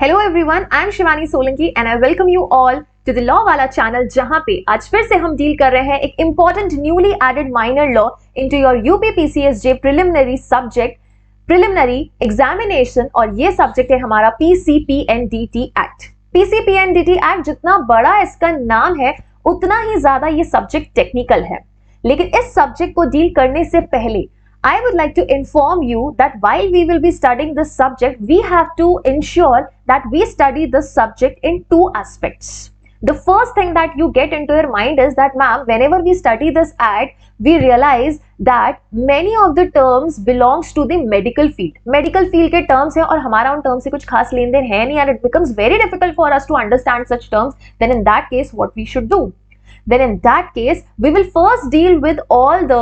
Hello everyone, I am Shivani Solanki and I welcome you all to the law वाला channel, जहां पे आज फिर से हम डील कर रहे हैं एक important newly added minor law into your UP PCSJ preliminary subject preliminary examination. और ये सब्जेक्ट है हमारा पीसीपीएनडीटी एक्ट। पीसीपीएनडीटी एक्ट जितना बड़ा इसका नाम है उतना ही ज्यादा ये सब्जेक्ट टेक्निकल है। लेकिन इस सब्जेक्ट को डील करने से पहले I would like to inform you that while we will be studying this subject, we have to ensure that we study this subject in two aspects. The first thing that you get into your mind is that, ma'am, whenever we study this act, we realize that many of the terms belongs to the medical field. Medical field के terms हैं और हमारा उन terms से कुछ खास लेन then है नहीं, and it becomes very difficult for us to understand such terms. Then in that case, what we should do? Then in that case, we will first deal with all the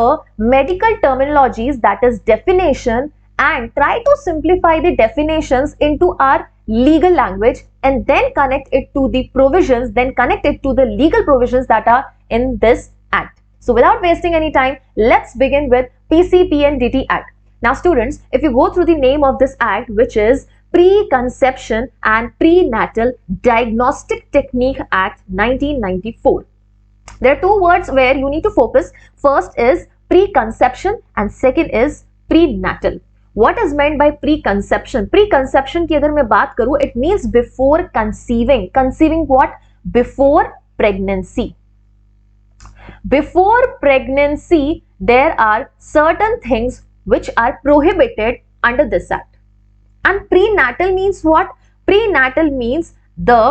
medical terminologies, that is definition, and try to simplify the definitions into our legal language and then connect it to the provisions, then connect it to the legal provisions that are in this act. So without wasting any time, let's begin with PCPNDT Act. Now students, if you go through the name of this act, which is Preconception and Prenatal Diagnostic Technique Act 1994. There are two words where you need to focus. First is preconception and second is prenatal. What is meant by preconception? Preconception की अगर मैं बात करूं, it means before conceiving. Conceiving what? Before pregnancy. Before pregnancy, there are certain things which are prohibited under this act. And prenatal means what? Prenatal means the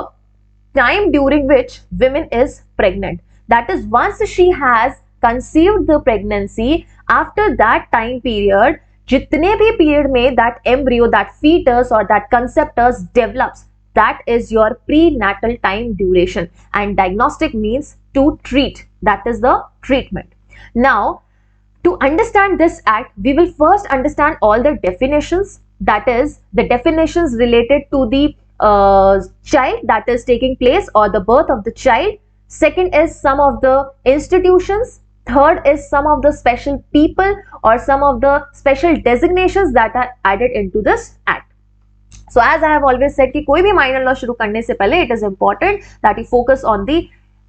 time during which women is pregnant. That is, once she has conceived the pregnancy, after that time period, जितने भी period में that embryo, that fetus or that conceptus develops, that is your prenatal time duration. And diagnostic means to treat. That is the treatment. Now, to understand this act, we will first understand all the definitions. That is, the definitions related to the child that is taking place or the birth of the child. Second is some of the institutions. Third is some of the special people or some of the special designations that are added into this act. So as I have always said कि कोई भी minor law शुरू करने से पहले it is important that you focus on the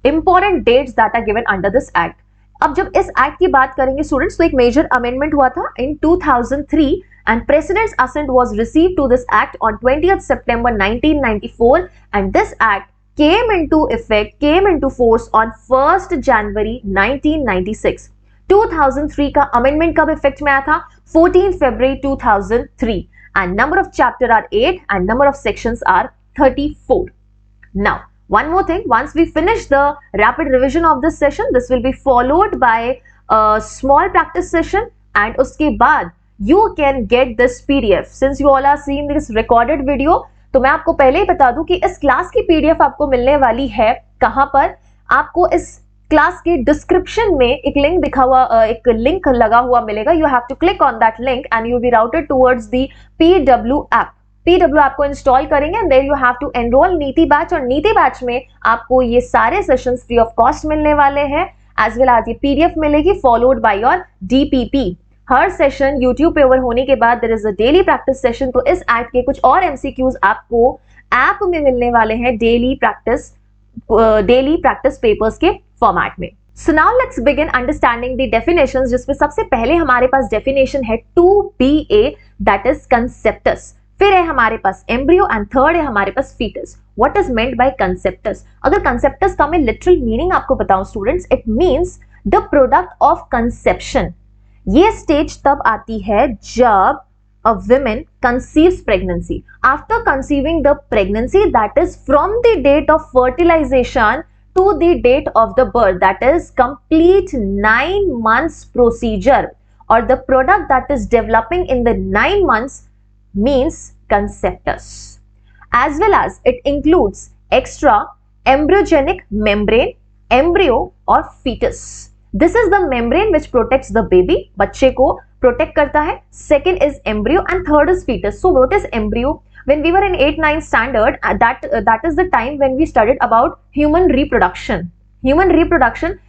important dates that are given under this act. अब जब इस act की बात करेंगे students, तो एक major amendment हुआ था in 2003 and President's assent was received to this act on 20th September 1994 and this act came into force on 1st January 1996. 2003 का amendment कब effect में आया था? 14 February 2003 and number of chapter are 8 and number of sections are 34. Now, one more thing, once we finish the rapid revision of this session, this will be followed by a small practice session and उसके बाद you can get this PDF. Since you all are seeing this recorded video, तो मैं आपको पहले ही बता दूं कि इस क्लास की पीडीएफ आपको मिलने वाली है कहां पर? आपको इस क्लास के डिस्क्रिप्शन में एक लिंक दिखा हुआ, एक लिंक लगा हुआ मिलेगा. You have to click on that link and you be routed towards the PW app. PW app को इंस्टॉल करेंगे and there you have to enroll Niti batch. और नीति बैच में आपको ये सारे सेशंस फ्री ऑफ कॉस्ट मिलने वाले हैं, एज वेल एज ये पीडीएफ मिलेगी फॉलोड बाय योर डीपीपी. हर सेशन YouTube पे ओवर होने के बाद there is a daily practice session. तो इस एक्ट के कुछ और MCQs आपको ऐप में मिलने वाले हैं डेली प्रैक्टिस पेपर्स के फॉर्मेट में. So now let's begin understanding the definitions, जिसमें सबसे पहले हमारे पास डेफिनेशन है 2BA, दैट इज कंसेप्टस. फिर है हमारे पास एम्ब्रियो एंड थर्ड है हमारे पास foetus. What is meant by conceptus? अगर कंसेप्टस का मैं लिटरल मीनिंग आपको बताऊं students, it means the product of conception. ये स्टेज तब आती है जब a woman conceives pregnancy. After conceiving the pregnancy, that is from the date of fertilization to the date of the birth, that is complete 9 months procedure, or the product that is developing in the 9 months means conceptus. As well as it includes extra embryogenic membrane, embryo or fetus. This is the membrane which protects the baby. बच्चे को protect करता है. Second is embryo and third is fetus. So what is embryo? When we were in 8-9 standard, that is the time when we studied about human reproduction,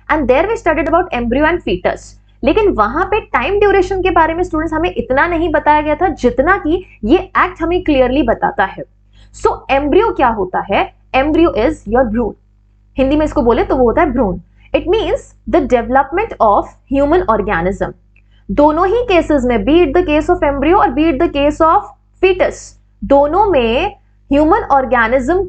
and there we studied about embryo and fetus. लेकिन वहां पे time duration के बारे में students हमें इतना नहीं बताया गया था जितना कि ये एक्ट हमें क्लियरली बताता है. सो एम्ब्रियो क्या होता है? एम्ब्रियो इज योर भ्रूण, हिंदी में इसको बोले तो वो होता है भ्रूण. It means the development of human organism. दोनों ही केसेस में, be it the case of embryo और be it the case of foetus, दोनों में ह्यूमन ऑर्गेनिज्म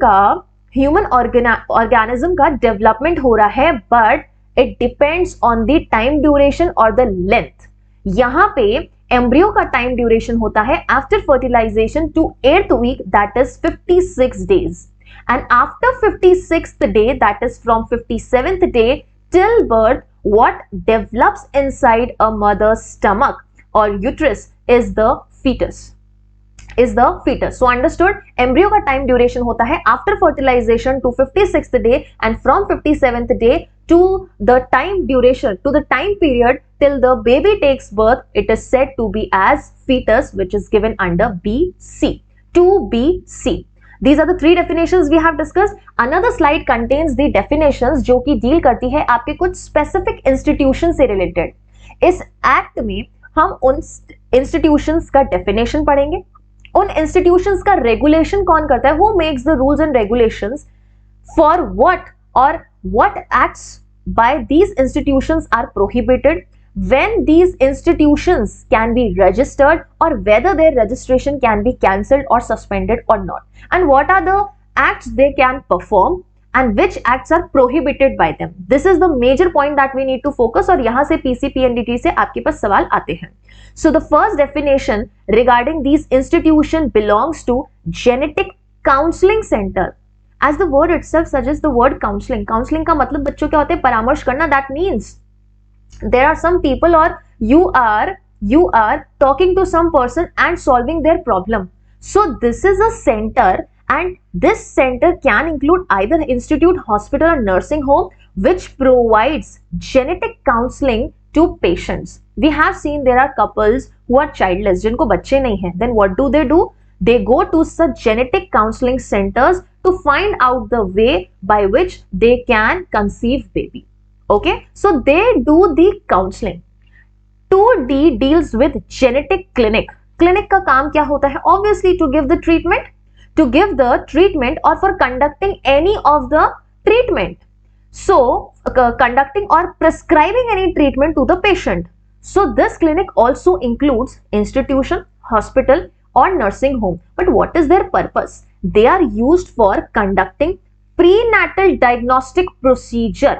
का डेवलपमेंट हो रहा है, but it depends on the time duration और द लेंथ. यहां पे एम्ब्रियो का टाइम ड्यूरेशन होता है after fertilisation to 8th week, that is 56 days, and after 56th day, that is from 57th day till birth, what develops inside a mother's stomach or uterus is the fetus. So understood? Embryo का time duration होता है after fertilization to 56th day, and from 57th day to the time duration, to the time period till the baby takes birth, it is said to be as fetus, which is given under BC. 2BC. These are the three definitions we have discussed. Another slide contains the definitions जो कि deal करती है आपके कुछ specific institution से related. इस act में हम उन institutions का definition पढ़ेंगे, उन institutions का regulation कौन करता है, who makes the rules and regulations, for what or what acts by these institutions are prohibited, when these institutions can be registered or whether their registration can be cancelled or suspended or not, and what are the acts they can perform and which acts are prohibited by them. This is the major point that we need to focus, और यहां से PCPNDT से आपके पास सवाल आते हैं. So the first definition regarding these institution belongs to genetic counseling center. As the word itself suggests, the word counseling. Counseling का मतलब बच्चों क्या होते हैं? परामर्श करना. That means there are some people, or you are talking to some person and solving their problem. So this is a center, and this center can include either institute, hospital or nursing home which provides genetic counseling to patients. We have seen there are couples who are childless, जिनको बच्चे नहीं हैं. Then what do? They go to such genetic counseling centers to find out the way by which they can conceive baby. Okay, so they do the counseling. 2D deals with genetic clinic. Clinic का काम क्या होता है? Obviously to give the treatment or for conducting any of the treatment. So conducting or prescribing any treatment to the patient. So this clinic also includes institution, hospital or nursing home. But what is their purpose? They are used for conducting prenatal diagnostic procedure.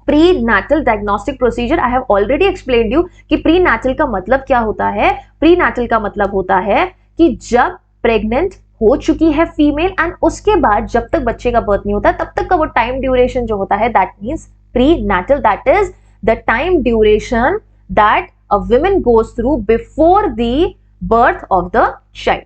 Prenatal diagnostic procedure I have already explained you कि prenatal का मतलब क्या होता है. प्रीनैटल का मतलब होता है कि जब प्रेग्नेंट हो चुकी है फीमेल एंड उसके बाद जब तक बच्चे का बर्थ नहीं होता तब तक का वो टाइम ड्यूरेशन जो होता है, that means prenatal. That is the time duration that a woman goes through before the birth of the child.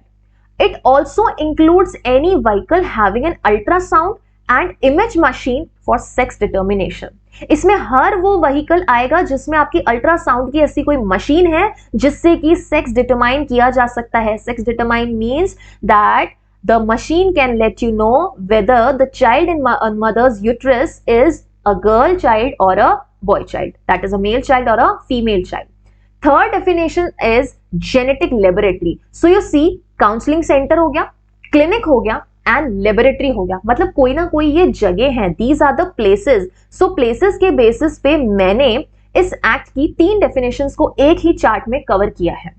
It also includes any vehicle having an ultrasound and image machine for sex determination. इसमें हर वो vehicle आएगा जिसमें आपकी ultrasound की ऐसी कोई machine है जिससे कि सेक्स डिटरमाइन किया जा सकता है. Sex determine means that the machine can let you know whether the child in mother's uterus is a girl child or a boy child, that is a male child or a female child. Third definition is genetic laboratory. So you see, counseling center हो गया, clinic हो गया and laboratory हो गया. मतलब कोई ना कोई ये जगह है. These are the places. So places के basis पे मैंने इस एक्ट की 3 definitions को एक ही चार्ट में कवर किया है.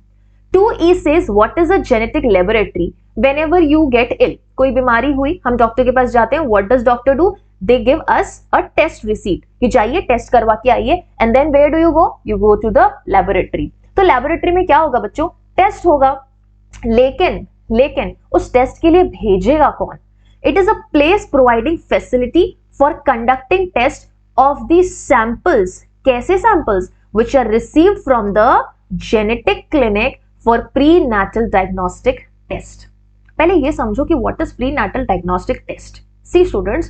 2E says what is a genetic laboratory? Whenever you get ill, कोई बीमारी हुई, हम डॉक्टर के पास जाते हैं. What does doctor do? They give us a test receipt कि जाइए टेस्ट करवा के आइए. And then where do you go? You go to the laboratory. तो laboratory में क्या होगा बच्चों? टेस्ट होगा. लेकिन उस टेस्ट के लिए भेजेगा कौन? It is a place providing facility for conducting test of the samples. कैसे samples? Which are received from the genetic clinic for prenatal diagnostic test. पहले ये समझो कि what is prenatal diagnostic test. See students,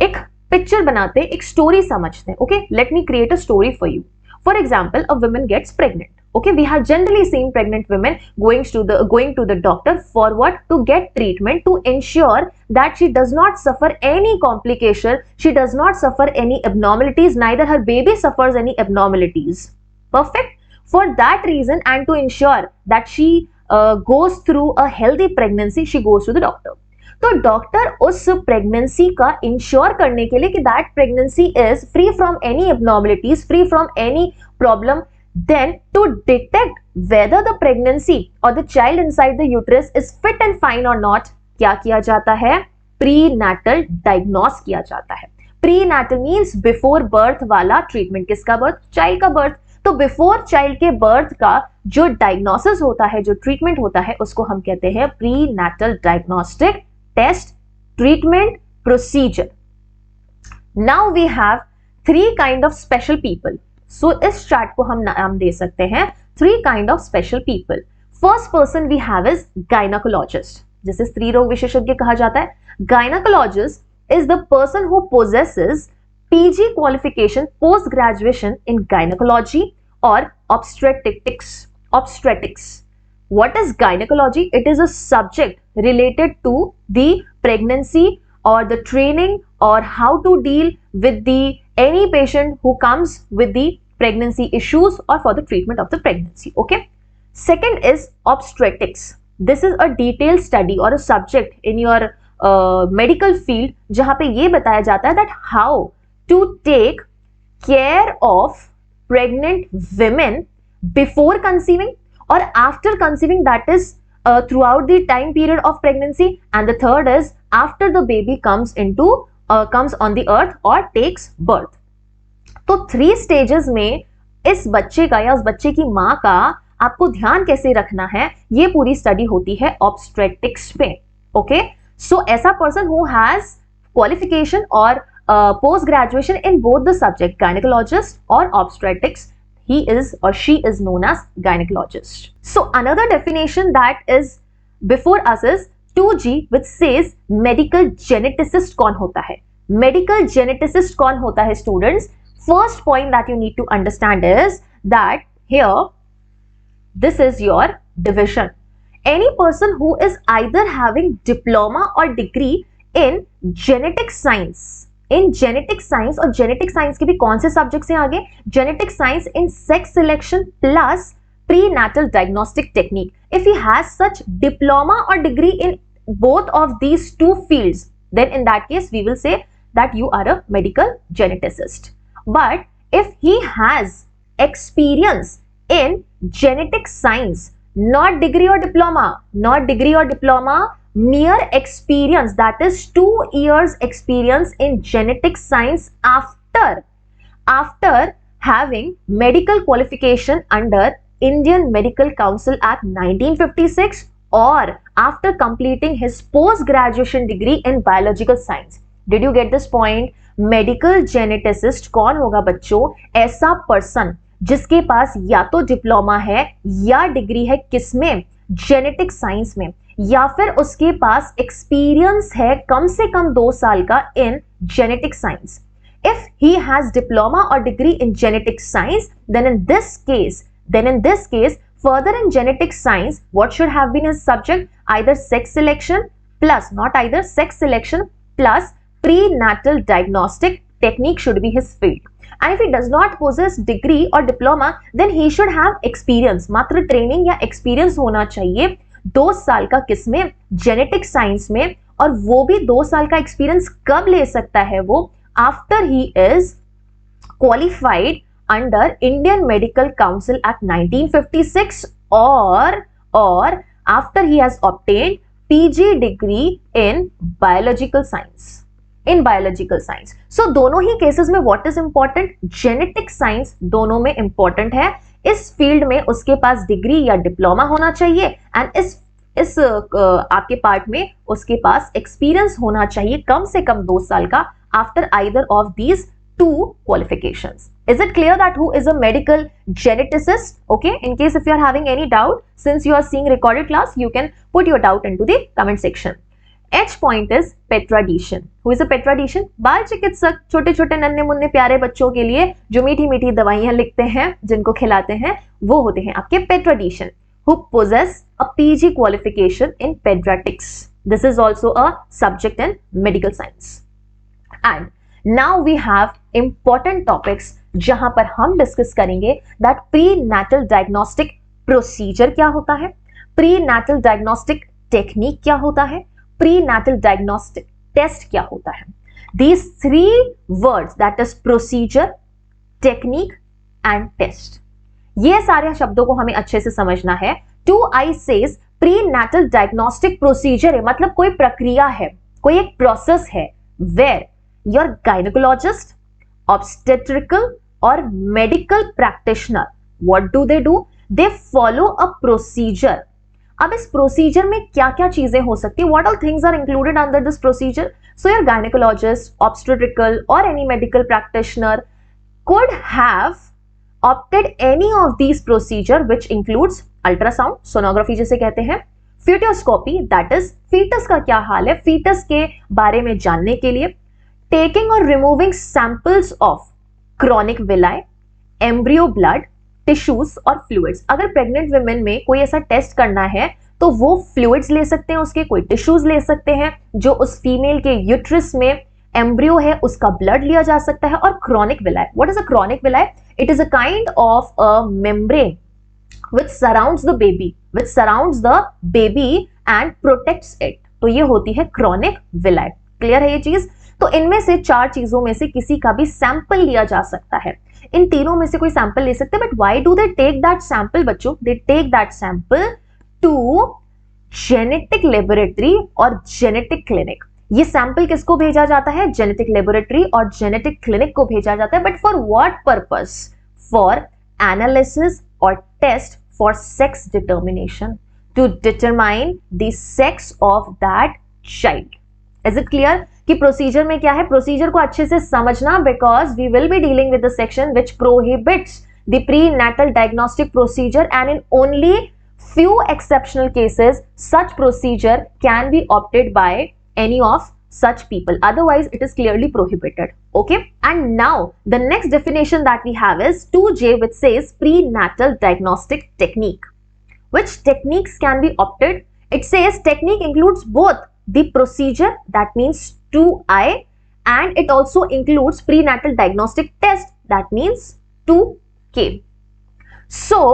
एक picture बनाते, एक story समझते हैं. Okay, let me create a story for you. For example, a woman gets pregnant. Okay, we have generally seen pregnant women going to the doctor for what? To get treatment to ensure that she does not suffer any complication, she does not suffer any abnormalities, neither her baby suffers any abnormalities. Perfect. For that reason and to ensure that she goes through a healthy pregnancy, she goes to the doctor. तो doctor उस pregnancy का ensure करने के लिए कि that pregnancy is free from any abnormalities, free from any problem, then to detect whether the pregnancy or the child inside the uterus is fit and fine or not, क्या किया जाता है? प्रीनैटल diagnose किया जाता है. प्रीनैटल मींस बिफोर बर्थ वाला treatment. किसका birth? Child का बर्थ. तो बिफोर चाइल्ड के बर्थ का जो डायग्नोसिस होता है, जो ट्रीटमेंट होता है, उसको हम कहते हैं prenatal diagnostic test, treatment, procedure. Now we have three kind of special people. So इस चार्ट को हम नाम दे सकते हैं three kind of special people. First person we have is gynaecologist, जिसे स्त्री रोग विशेषज्ञ कहा जाता है. Gynaecologist is the person who possesses PG qualification post graduation in gynecology or obstetrics. What is gynecology? It is a subject related to the pregnancy or the training or how to deal with the any patient who comes with the pregnancy issues or for the treatment of the pregnancy. Okay. Second is obstetrics. This is a detailed study or a subject in your medical field जहाँ पे ये बताया जाता है that how to take care of pregnant women before conceiving or after conceiving, that is throughout the time period of pregnancy, and the third is after the baby comes on the earth or takes birth. तो 3 stages में इस बच्चे का या उस बच्चे की माँ का आपको ध्यान कैसे रखना है, ये पूरी स्टडी होती है ऑब्स्टेट्रिक्स पे. ओके, सो ऐसा पर्सन हु हैज क्वालिफिकेशन और post graduation in both the subject gynecologist or obstetrics, he is or she is known as gynecologist. So another definition that is before us is 2G, which says medical geneticist. कौन होता है? Medical geneticist कौन होता है students? First point that you need to understand is that here this is your division. Any person who is either having diploma or degree in genetic science, in genetic science, और genetic science के भी कौन से subjects हैं आगे? Genetic science in sex selection plus prenatal diagnostic technique. If he has such diploma और degree in both of these two fields, then in that case we will say that you are a medical geneticist. But if he has experience in genetic science, not degree or diploma, mere experience, that is 2 years experience in genetic science after having medical qualification under Indian Medical Council Act 1956 or after completing his post graduation degree in biological science. Did you get this point? Medical geneticist कौन होगा बच्चों? ऐसा person जिसके पास या तो diploma है या degree है, किसमें? जेनेटिक साइंस में, या फिर उसके पास एक्सपीरियंस है कम से कम 2 साल का in genetic science. If he has diploma और degree in genetic science, then in this case further in genetic science what should have been his subject? Either sex selection plus, not either, sex selection plus prenatal diagnostic technique should be his field. And if he does not possess degree or diploma, then he should have experience. मात्र training या experience होना चाहिए 2 साल का, किसमें? Genetic science में. और वो भी 2 साल का एक्सपीरियंस कब ले सकता है वो? After he is qualified under Indian medical council act 1956 और after he has obtained PG degree in biological science. So दोनों ही केसेस में what is important? Genetic science दोनों में इंपॉर्टेंट है. इस फील्ड में उसके पास डिग्री या डिप्लोमा होना चाहिए, एंड इस आपके पार्ट में उसके पास एक्सपीरियंस होना चाहिए कम से कम 2 साल का after either of these 2 qualifications. Is it clear that who is a medical geneticist? Okay, in case if you are having any doubt, since you are seeing recorded class, you can put your doubt into the comment section. H point is pediatrician. Who is a pediatrician? बाल चिकित्सक, छोटे छोटे नन्हे मुन्ने प्यारे बच्चों के लिए जो मीठी मीठी दवाइयां लिखते हैं, जिनको खिलाते हैं, वो होते हैं आपके pediatrician, who possess a PG qualification in pediatrics. This is also a subject in medical science. And now we have important topics जहां पर हम डिस्कस करेंगे that prenatal diagnostic procedure क्या होता है, प्री नेटल डायग्नोस्टिक टेक्निक क्या होता है, प्री नेटल डायग्नोस्टिक टेस्ट क्या होता है. These three words, that is procedure, technique and test. ये सारे शब्दों को हमें अच्छे से समझना है. 2I says prenatal diagnostic procedure है मतलब कोई प्रक्रिया है, कोई एक प्रोसेस है where your gynecologist, obstetrical or medical practitioner, what do? They follow a procedure. अब इस प्रोसीजर में क्या क्या चीजें हो सकती है, what all things are included under this procedure? So your gynecologist, obstetrical or any medical practitioner could have opted any of these procedure which includes ultrasound, sonography जिसे कहते हैं, fetuscopy, that is fetus का क्या हाल है, fetus के बारे में जानने के लिए, taking or removing samples of chronic villi, embryo blood, tissues और फ्लूइड्स. अगर प्रेग्नेंट वुमेन में कोई ऐसा टेस्ट करना है तो वो फ्लूइड्स ले सकते हैं, उसके कोई टिश्यूज ले सकते हैं, जो उस फीमेल के यूट्रस में एम्ब्रियो है उसका ब्लड लिया जा सकता है. और chronic villi, what is a chronic villi? It is a kind of a membrane which surrounds the baby and protects it. तो ये होती है क्रॉनिक विलाई. क्लियर है ये चीज? तो इनमें से चार चीजों में से किसी का भी सैंपल लिया जा सकता है. इन तीनों में से कोई सैंपल ले सकते हैं. But why do they take that sample बच्चों? They take that sample to genetic laboratory और जेनेटिक क्लिनिक. ये सैंपल किसको भेजा जाता है? जेनेटिक लेबोरेटरी और जेनेटिक क्लिनिक को भेजा जाता है. But for what purpose? For analysis और test for sex determination, to determine the sex of that child. Is it clear कि प्रोसीजर में क्या है? प्रोसीजर को अच्छे से समझना, because we will be dealing with the section which prohibits the prenatal diagnostic procedure and in only few exceptional cases such procedure can be opted by any of such people, otherwise it is clearly prohibited. Okay, and now the next definition that we have is 2J, which says prenatal diagnostic technique. Which techniques can be opted? It says technique includes both the procedure, that means 2I, and it also includes prenatal diagnostic test, that means 2K. So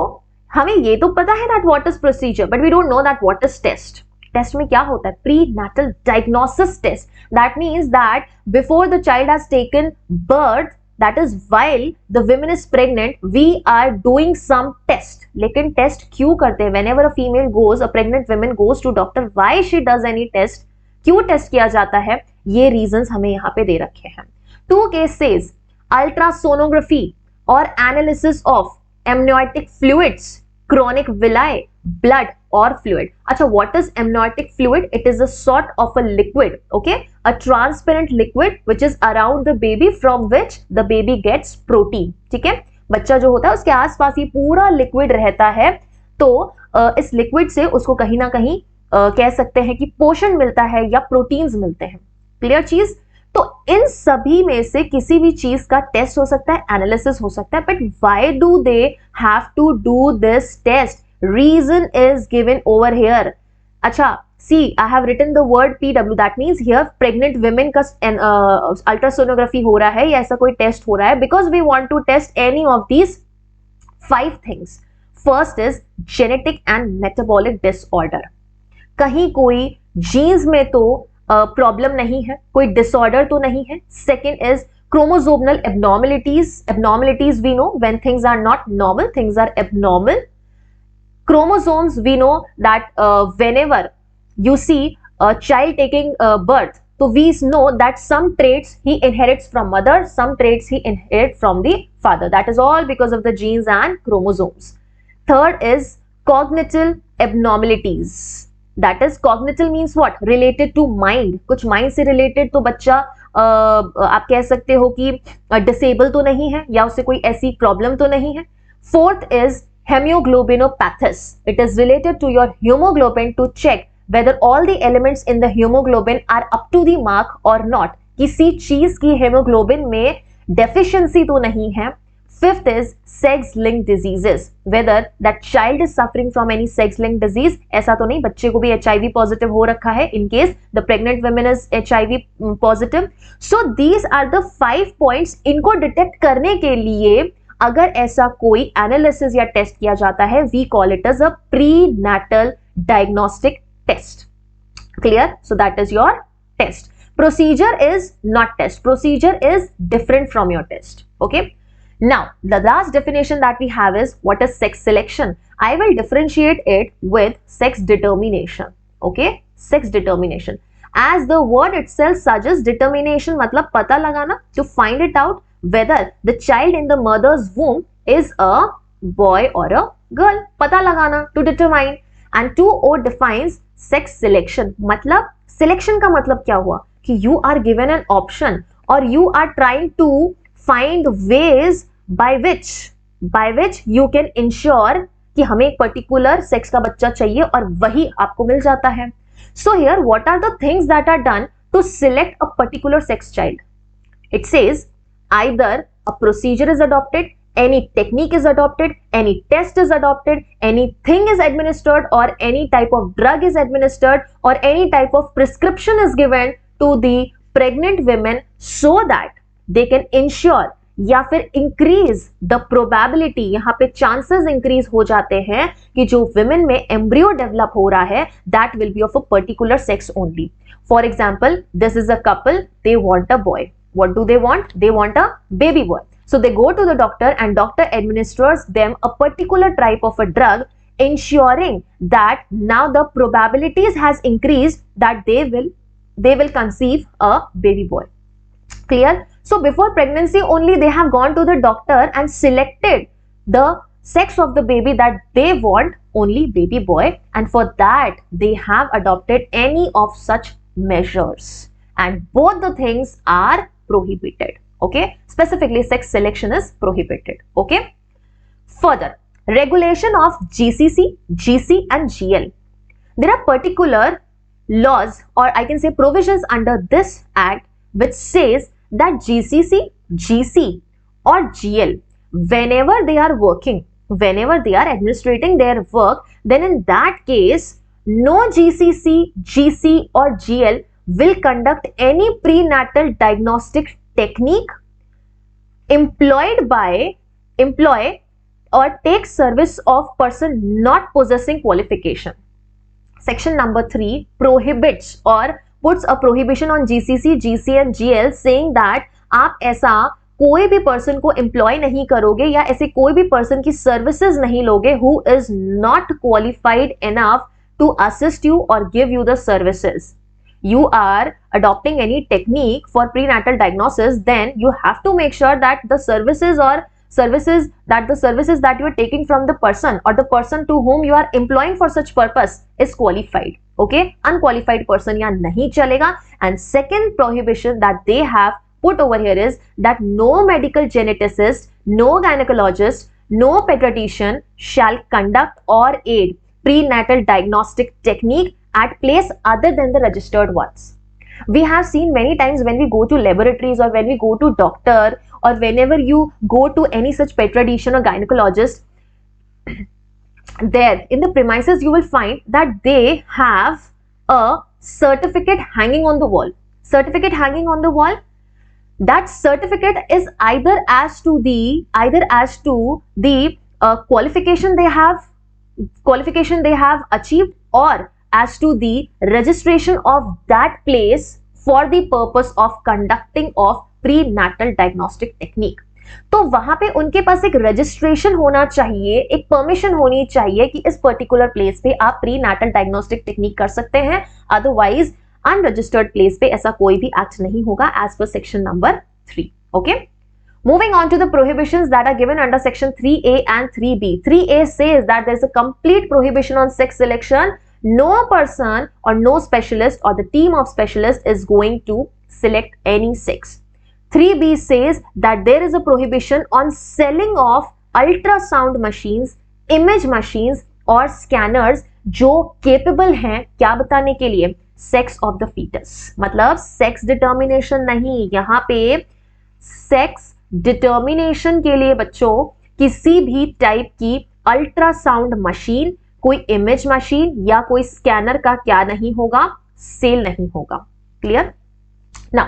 हमें ये तो पता है that what is procedure, but we don't know that what is test. Test में क्या होता है? prenatal diagnosis test. That means that before the child has taken birth, that is while the woman is pregnant, we are doing some test. लेकिन test क्यों करते हैं? Whenever a female goes, a pregnant woman goes to doctor, why she does any test? क्यों test किया जाता है? ये reasons हमें यहाँ पे दे रखे हैं. 2K says ultrasonography or analysis of amniotic fluids, chronic villi, blood or fluid. अच्छा, what is amniotic fluid? It is a sort of a liquid, okay, a transparent liquid which is around the baby from which the baby gets protein. ठीक है, बच्चा जो होता है उसके आसपास ये पूरा लिक्विड रहता है, तो इस लिक्विड से उसको कहीं ना कहीं कह सकते हैं कि पोषण मिलता है या प्रोटीन्स मिलते हैं. क्लियर चीज? तो इन सभी में से किसी भी चीज का टेस्ट हो सकता है, एनालिसिस हो सकता है. But why do they have to do this test? Reason is given over here. अच्छा, see I have written the word PW, that means here pregnant women का अल्ट्रासोनोग्राफी हो रहा है या ऐसा कोई टेस्ट हो रहा है, because we want to test any of these 5 things. First is genetic and metabolic disorder. कहीं कोई जीन्स में तो प्रॉब्लम नहीं है, कोई डिसऑर्डर तो नहीं है. Second is chromosomal abnormalities we know when things are not normal, things are abnormal. Chromosomes, we know that whenever you see a child taking birth, so we know that some traits he inherits from mother, some traits he inherits from the father. That is all because of the genes and chromosomes. Third is cognitive abnormalities. That is, cognitive means what? Related to mind. कुछ mind से related तो बच्चा आप कह सकते हो कि disable तो नहीं है या उसे कोई ऐसी प्रॉब्लम तो नहीं है. Fourth is hemoglobinopathy. It is related to your hemoglobin to check whether all the elements in the hemoglobin are up to the mark or not. किसी चीज की hemoglobin में deficiency तो नहीं है. Fifth is sex-linked diseases. Whether that child is suffering from any sex-linked disease, ऐसा तो नहीं, बच्चे को भी HIV positive हो रखा है in case the pregnant woman is HIV positive. So these are the 5 points. इनको डिटेक्ट करने के लिए अगर ऐसा कोई एनालिसिस या टेस्ट किया जाता है, we call it as a prenatal diagnostic test. Clear? So that is your test. Procedure is not test. Procedure is different from your test. Okay. Now the last definition that we have is what is sex selection. I will differentiate it with sex determination. Okay, sex determination. As the word itself suggests, determination मतलब पता लगाना, to find it out whether the child in the mother's womb is a boy or a girl. पता लगाना, to determine. And 2O defines sex selection. मतलब selection का मतलब क्या हुआ कि you are given an option or you are trying to find ways by which you can ensure कि हमें एक particular sex का बच्चा चाहिए और वही आपको मिल जाता है. So here, what are the things that are done to select a particular sex child? It says either a procedure is adopted, any technique is adopted, any test is adopted, anything is administered, or any type of drug is administered, or any type of prescription is given to the pregnant women so that they can ensure या फिर increase the probability, यहाँ पे chances increase हो जाते हैं कि जो women में एम्ब्रियो डेवलप हो रहा है that will be of a particular sex only. For example, this is a couple, they want a boy. What do they want? They want a baby boy. So they go to the doctor and doctor administers them a particular type of a drug, ensuring that now the probabilities has increased that they will conceive a baby boy. Clear? So before pregnancy only they have gone to the doctor and selected the sex of the baby that they want, only baby boy, and for that they have adopted any of such measures, and both the things are prohibited. Okay, specifically sex selection is prohibited. Okay, further regulation of GCC, GC and GL. There are particular laws, or I can say provisions under this act which says that GCC, GC or GL, whenever they are working, whenever they are administrating their work, then in that case no GCC, GC or GL will conduct any prenatal diagnostic technique, employ or take service of person not possessing qualification. Section number 3 prohibits or puts a prohibition on GCC, GC and GL, saying that आप ऐसा कोई भी person को employ नहीं करोगे या ऐसे कोई भी पर्सन की सर्विसेज नहीं लोगे who is not qualified enough to assist you or give you the services. You are adopting any technique for prenatal diagnosis, then you have to make sure that the services that you are taking from the person or the person to whom you are employing for such purpose is qualified. Okay, unqualified person यहाँ नहीं चलेगा. And second prohibition that they have put over here is that no medical geneticist, no gynecologist, no pediatrician shall conduct or aid prenatal diagnostic technique at place other than the registered ones. We have seen many times when we go to laboratories or when we go to doctor or whenever you go to any such pediatrician or gynecologist, there in the premises you will find that they have a certificate hanging on the wall. Certificate hanging on the wall. That certificate is either as to the qualification they have achieved, or as to the registration of that place for the purpose of conducting of prenatal diagnostic technique. तो वहां पे उनके पास एक registration होना चाहिए, एक permission होनी चाहिए कि इस पर्टिकुलर प्लेस पे आप प्रीनेटल डायग्नोस्टिक टेक्निक कर सकते हैं. अदरवाइज अनरजिस्टर्ड प्लेस पे ऐसा कोई भी एक्ट नहीं होगा as per section number 3. Okay, moving on to the prohibitions that are given under section 3A and 3B. 3A says that there is a complete prohibition on sex selection. No person or no specialist or the team of specialists is going to select any sex. 3B says that there is a prohibition on selling of ultrasound machines, image machines और scanners जो capable हैं क्या बताने के लिए, sex of the fetus. मतलब sex determination नहीं, यहाँ पे sex determination के लिए बच्चों किसी भी टाइप की अल्ट्रासाउंड मशीन, कोई इमेज मशीन या कोई स्कैनर का क्या नहीं होगा, सेल नहीं होगा. क्लियर ना?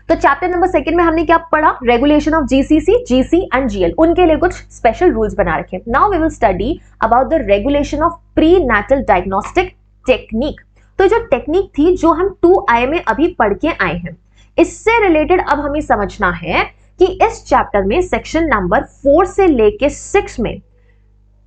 तो चैप्टर नंबर 2 में हमने क्या पढ़ा, regulation of GCC, GC and GL, उनके लिए कुछ स्पेशल रूल्स बना रखे. Now we will study about the regulation of prenatal diagnostic technique. तो जो टेक्निक थी जो हम 2i में अभी पढ़ के आए हैं, इससे रिलेटेड अब हमें समझना है कि इस चैप्टर में सेक्शन नंबर 4 से लेके 6 में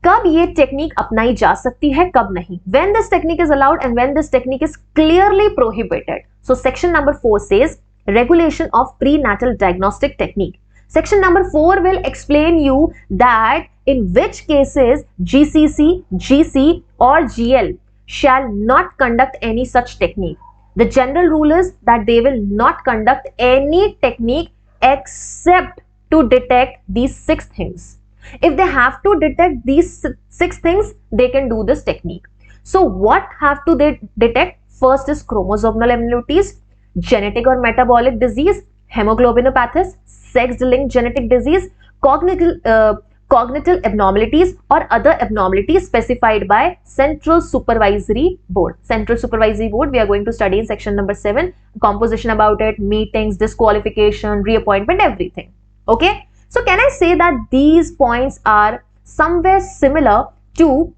कब ये टेक्निक अपनाई जा सकती है, कब नहीं, when this technique is allowed and when this technique is clearly prohibited. So section number 4 says regulation of prenatal diagnostic technique. Section number 4 will explain you that in which cases GCC, GC or GL shall not conduct any such technique. The general rule is that they will not conduct any technique except to detect these 6 things. If they have to detect these 6 things, they can do this technique. So what have to they detect? First is chromosomal abnormalities, genetic or metabolic disease, hemoglobinopathies, sex-linked genetic disease, cognitive abnormalities or other abnormalities specified by Central Supervisory Board. Central Supervisory Board we are going to study in section number 7, composition about it, meetings, disqualification, reappointment, everything. Okay. So can I say that these points are somewhere similar to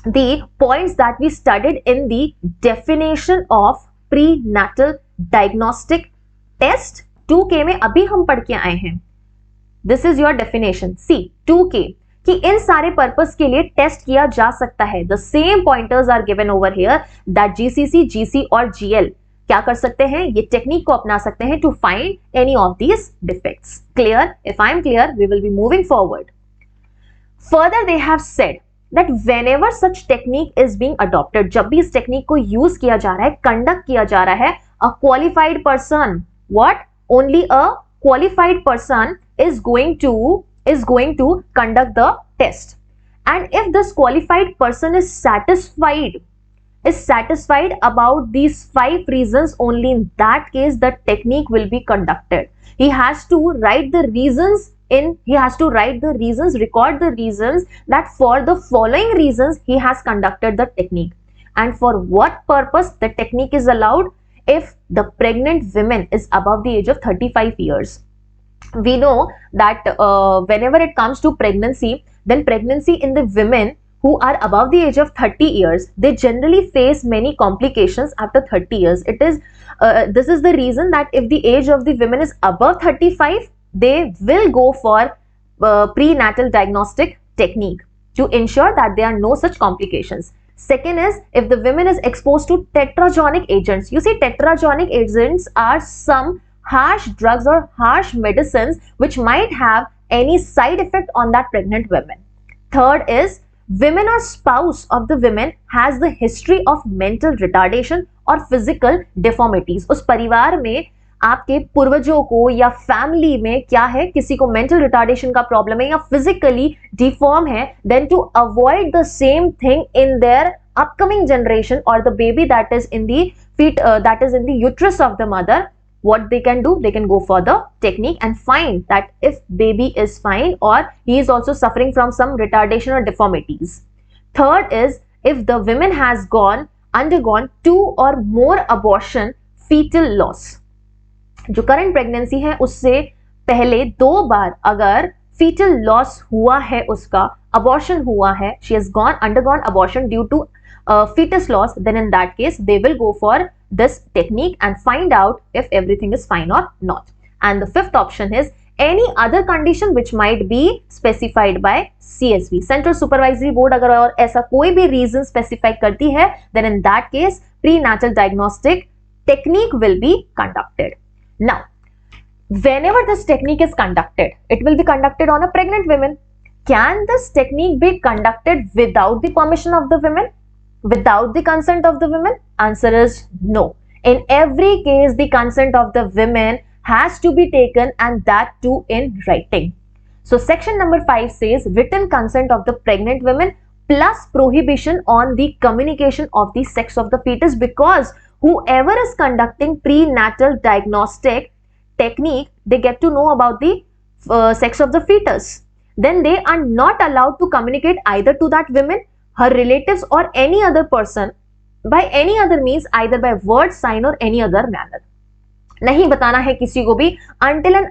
the points that we studied in the definition of prenatal diagnostic test? 2K में अभी हम पढ़ के आए हैं. This is your definition. See 2K कि इन सारे purpose के लिए टेस्ट किया जा सकता है. The same pointers are given over here that GCC, GC और GL क्या कर सकते हैं, ये टेक्निक को अपना सकते हैं to find any of these defects. Clear? If I am clear we will be moving forward. Further they have said that whenever such technique is being adopted, जब भी इस टेक्निक को यूज किया जा रहा है, कंडक्ट किया जा रहा है, a qualified person, what, only a qualified person is going to conduct the test, and if this qualified person is satisfied about these 5 reasons, only in that case the technique will be conducted. He has to write the reasons, record the reasons that for the following reasons he has conducted the technique, and for what purpose the technique is allowed. If the pregnant woman is above the age of 35 years, we know that whenever it comes to pregnancy, then pregnancy in the women who are above the age of 30 years, they generally face many complications after 30 years. This is the reason that if the age of the women is above 35, they will go for prenatal diagnostic technique to ensure that there are no such complications. Second is if the woman is exposed to tetragonic agents. You see, tetragonic agents are some harsh drugs or harsh medicines which might have any side effect on that pregnant woman. Third is women or spouse of the women has the history of mental retardation or physical deformities. उस परिवार में आपके पूर्वजों को या family में क्या है, किसी को मेंटल रिटार्डेशन का प्रॉब्लम है या फिजिकली डिफॉर्म है, then to avoid the same thing in their upcoming generation और the baby that is in the feet that is in the uterus of the mother, what they can do, they can go for the technique and find that if baby is fine or he is also suffering from some retardation or deformities. Third is if the woman has undergone 2 or more abortion, fetal loss. जो current pregnancy है उससे पहले 2 बार अगर fetal loss हुआ है, उसका abortion हुआ है, she has undergone abortion due to fetus loss, then in that case they will go for this technique and find out if everything is fine or not. And the fifth option is any other condition which might be specified by CSB, Central Supervisory Board. अगर और ऐसा कोई भी reason specify करती है, then in that case prenatal diagnostic technique will be conducted. Now, whenever this technique is conducted, it will be conducted on a pregnant woman. Can this technique be conducted without the permission of the women? Without the consent of the women? Answer is no. In every case, the consent of the women has to be taken, and that too in writing. So section number 5 says written consent of the pregnant women plus prohibition on the communication of the sex of the fetus, because whoever is conducting prenatal diagnostic technique, they get to know about the sex of the fetus. Then they are not allowed to communicate either to that woman, her relatives or any other person by any other means, either by word, sign or any other manner. नहीं बताना है किसी को भी until and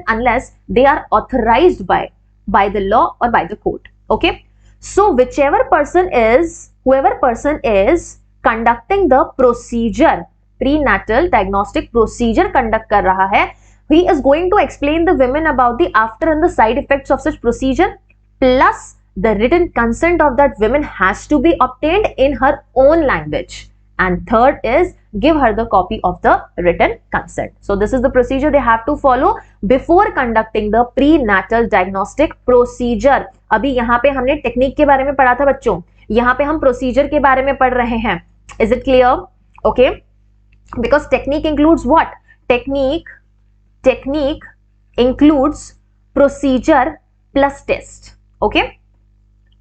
unless they are authorized by the law or by the court. Okay, So whichever person is, whoever person is conducting the procedure, prenatal diagnostic procedure conduct कर रहा है, he is going to explain the women about the after and the side effects of such procedure, plus the written consent of that woman has to be obtained in her own language, and third is give her the copy of the written consent. So this is the procedure they have to follow before conducting the prenatal diagnostic procedure. अभी यहाँ पे हमने technique के बारे में पढ़ा था बच्चों, यहाँ पे हम प्रोसीजर के बारे में पढ़ रहे हैं. Is it clear? Okay, because technique includes what? Technique includes procedure plus test. Okay,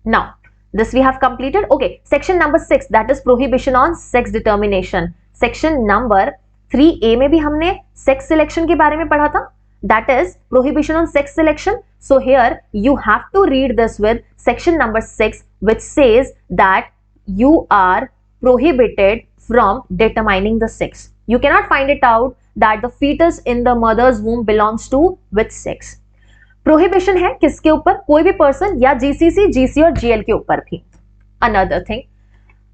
now this we have completed. Okay, section number 6, that is prohibition on sex determination. Section number 3A में भी हमने sex selection के बारे में पढ़ा था, that is prohibition on sex selection. So here you have to read this with section number 6, which says that you are prohibited from determining the sex. You cannot find it out that the fetus in the mother's womb belongs to which sex. Prohibition है किसके ऊपर? कोई भी person या GCC, GC और GL के ऊपर भी. अनदर थिंग,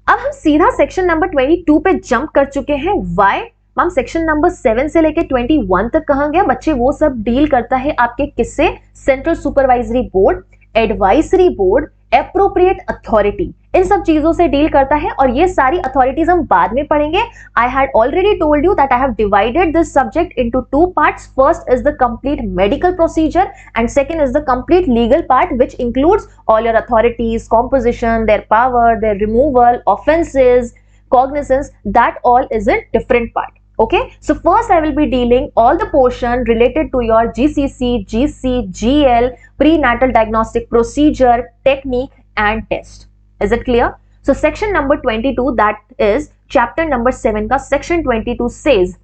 अब हम सीधा सेक्शन नंबर 22 पे जंप कर चुके हैं. Why ma'am? सेक्शन नंबर 7 से लेके 21 तक कहा गया बच्चे, वो सब डील करता है आपके किससे? Central supervisory board, advisory board, appropriate authority, इन सब चीजों से डील करता है. और ये सारी अथॉरिटीज हम बाद में पढ़ेंगे. I had already told you that I have divided this subject into two parts. First is the complete medical procedure and second is the complete legal part, which includes all your authorities, composition, their power, their removal, offences, cognizance, that all is a different part. Okay, so first I will be dealing all the portion related to your GCC, GC, GL, prenatal diagnostic procedure, technique and test. Is it clear? So section number 22, that is chapter number 7 का section 22 says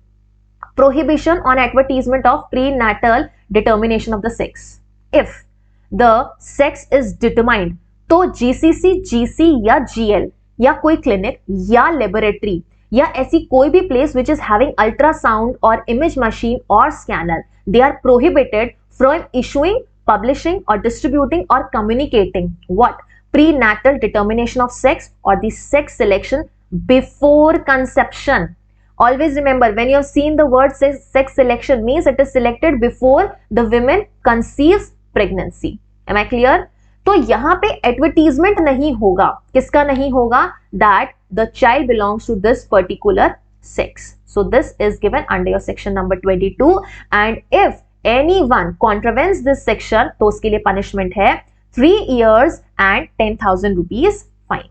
prohibition on advertisement of prenatal determination of the sex. If the sex is determined, तो GCC, GC या GL या कोई clinic या laboratory या ऐसी कोई भी place which is having ultrasound और इमेज मशीन और scanner, they are prohibited from issuing, publishing और डिस्ट्रीब्यूटिंग और communicating what? Prenatal determination of sex और the sex selection before conception. Always remember, when you have seen the word sex selection, means it is selected before the woman conceives pregnancy. Am I clear? तो यहाँ पे advertisement नहीं होगा. किसका नहीं होगा? That the child belongs to this particular sex. So this is given under your section number 22 and if anyone contravenes this section तो उसके लिए पनिशमेंट है 3 years and 10,000 rupees fine.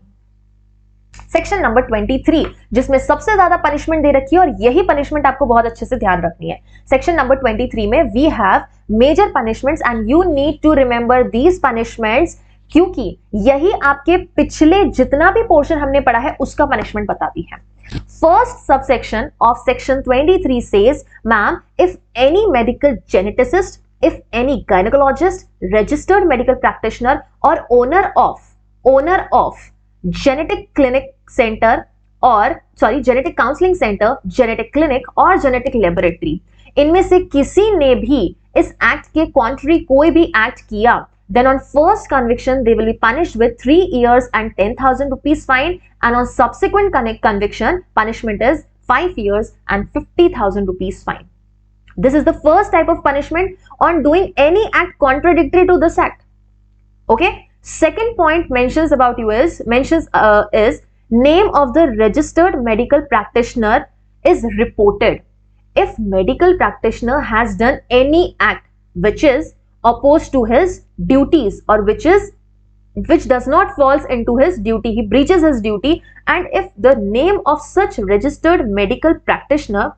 Section number 23 जिसमें सबसे ज्यादा पनिशमेंट दे रखी है और यही पनिशमेंट आपको बहुत अच्छे से ध्यान रखनी है. सेक्शन नंबर 23 में we have major punishments and you need to remember these punishments, क्योंकि यही आपके पिछले जितना भी पोर्शन हमने पढ़ा है उसका पनिशमेंट बताती है. First subsection of section 23 says, ma'am, if any medical geneticist, if any gynecologist, registered medical practitioner or owner of genetic clinic center or genetic counseling center, genetic clinic और genetic laboratory, इनमें से किसी ने भी इस act के कॉन्ट्री कोई भी एक्ट किया, then on first conviction they will be punished with 3 years and 10,000 rupees fine, and on subsequent conviction punishment is 5 years and 50,000 rupees fine. This is the first type of punishment on doing any act contradictory to this act. Okay. Second point mentions about you is name of the registered medical practitioner is reported. If medical practitioner has done any act which is opposed to his duties or which does not falls into his duty, he breaches his duty, and if the name of such registered medical practitioner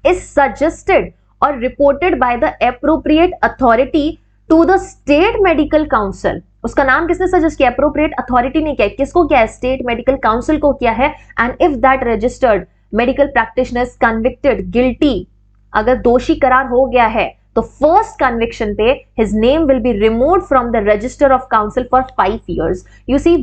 is suggested or reported by the appropriate authority to the state medical council, उसका नाम किसने suggest किया? appropriate authority ने किया. किसको किया है? state medical council को किया है. and if that registered medical practitioner is convicted guilty, अगर दोषी करार हो गया है तो first conviction पे his name will be removed from the register of council for 5 years. You see,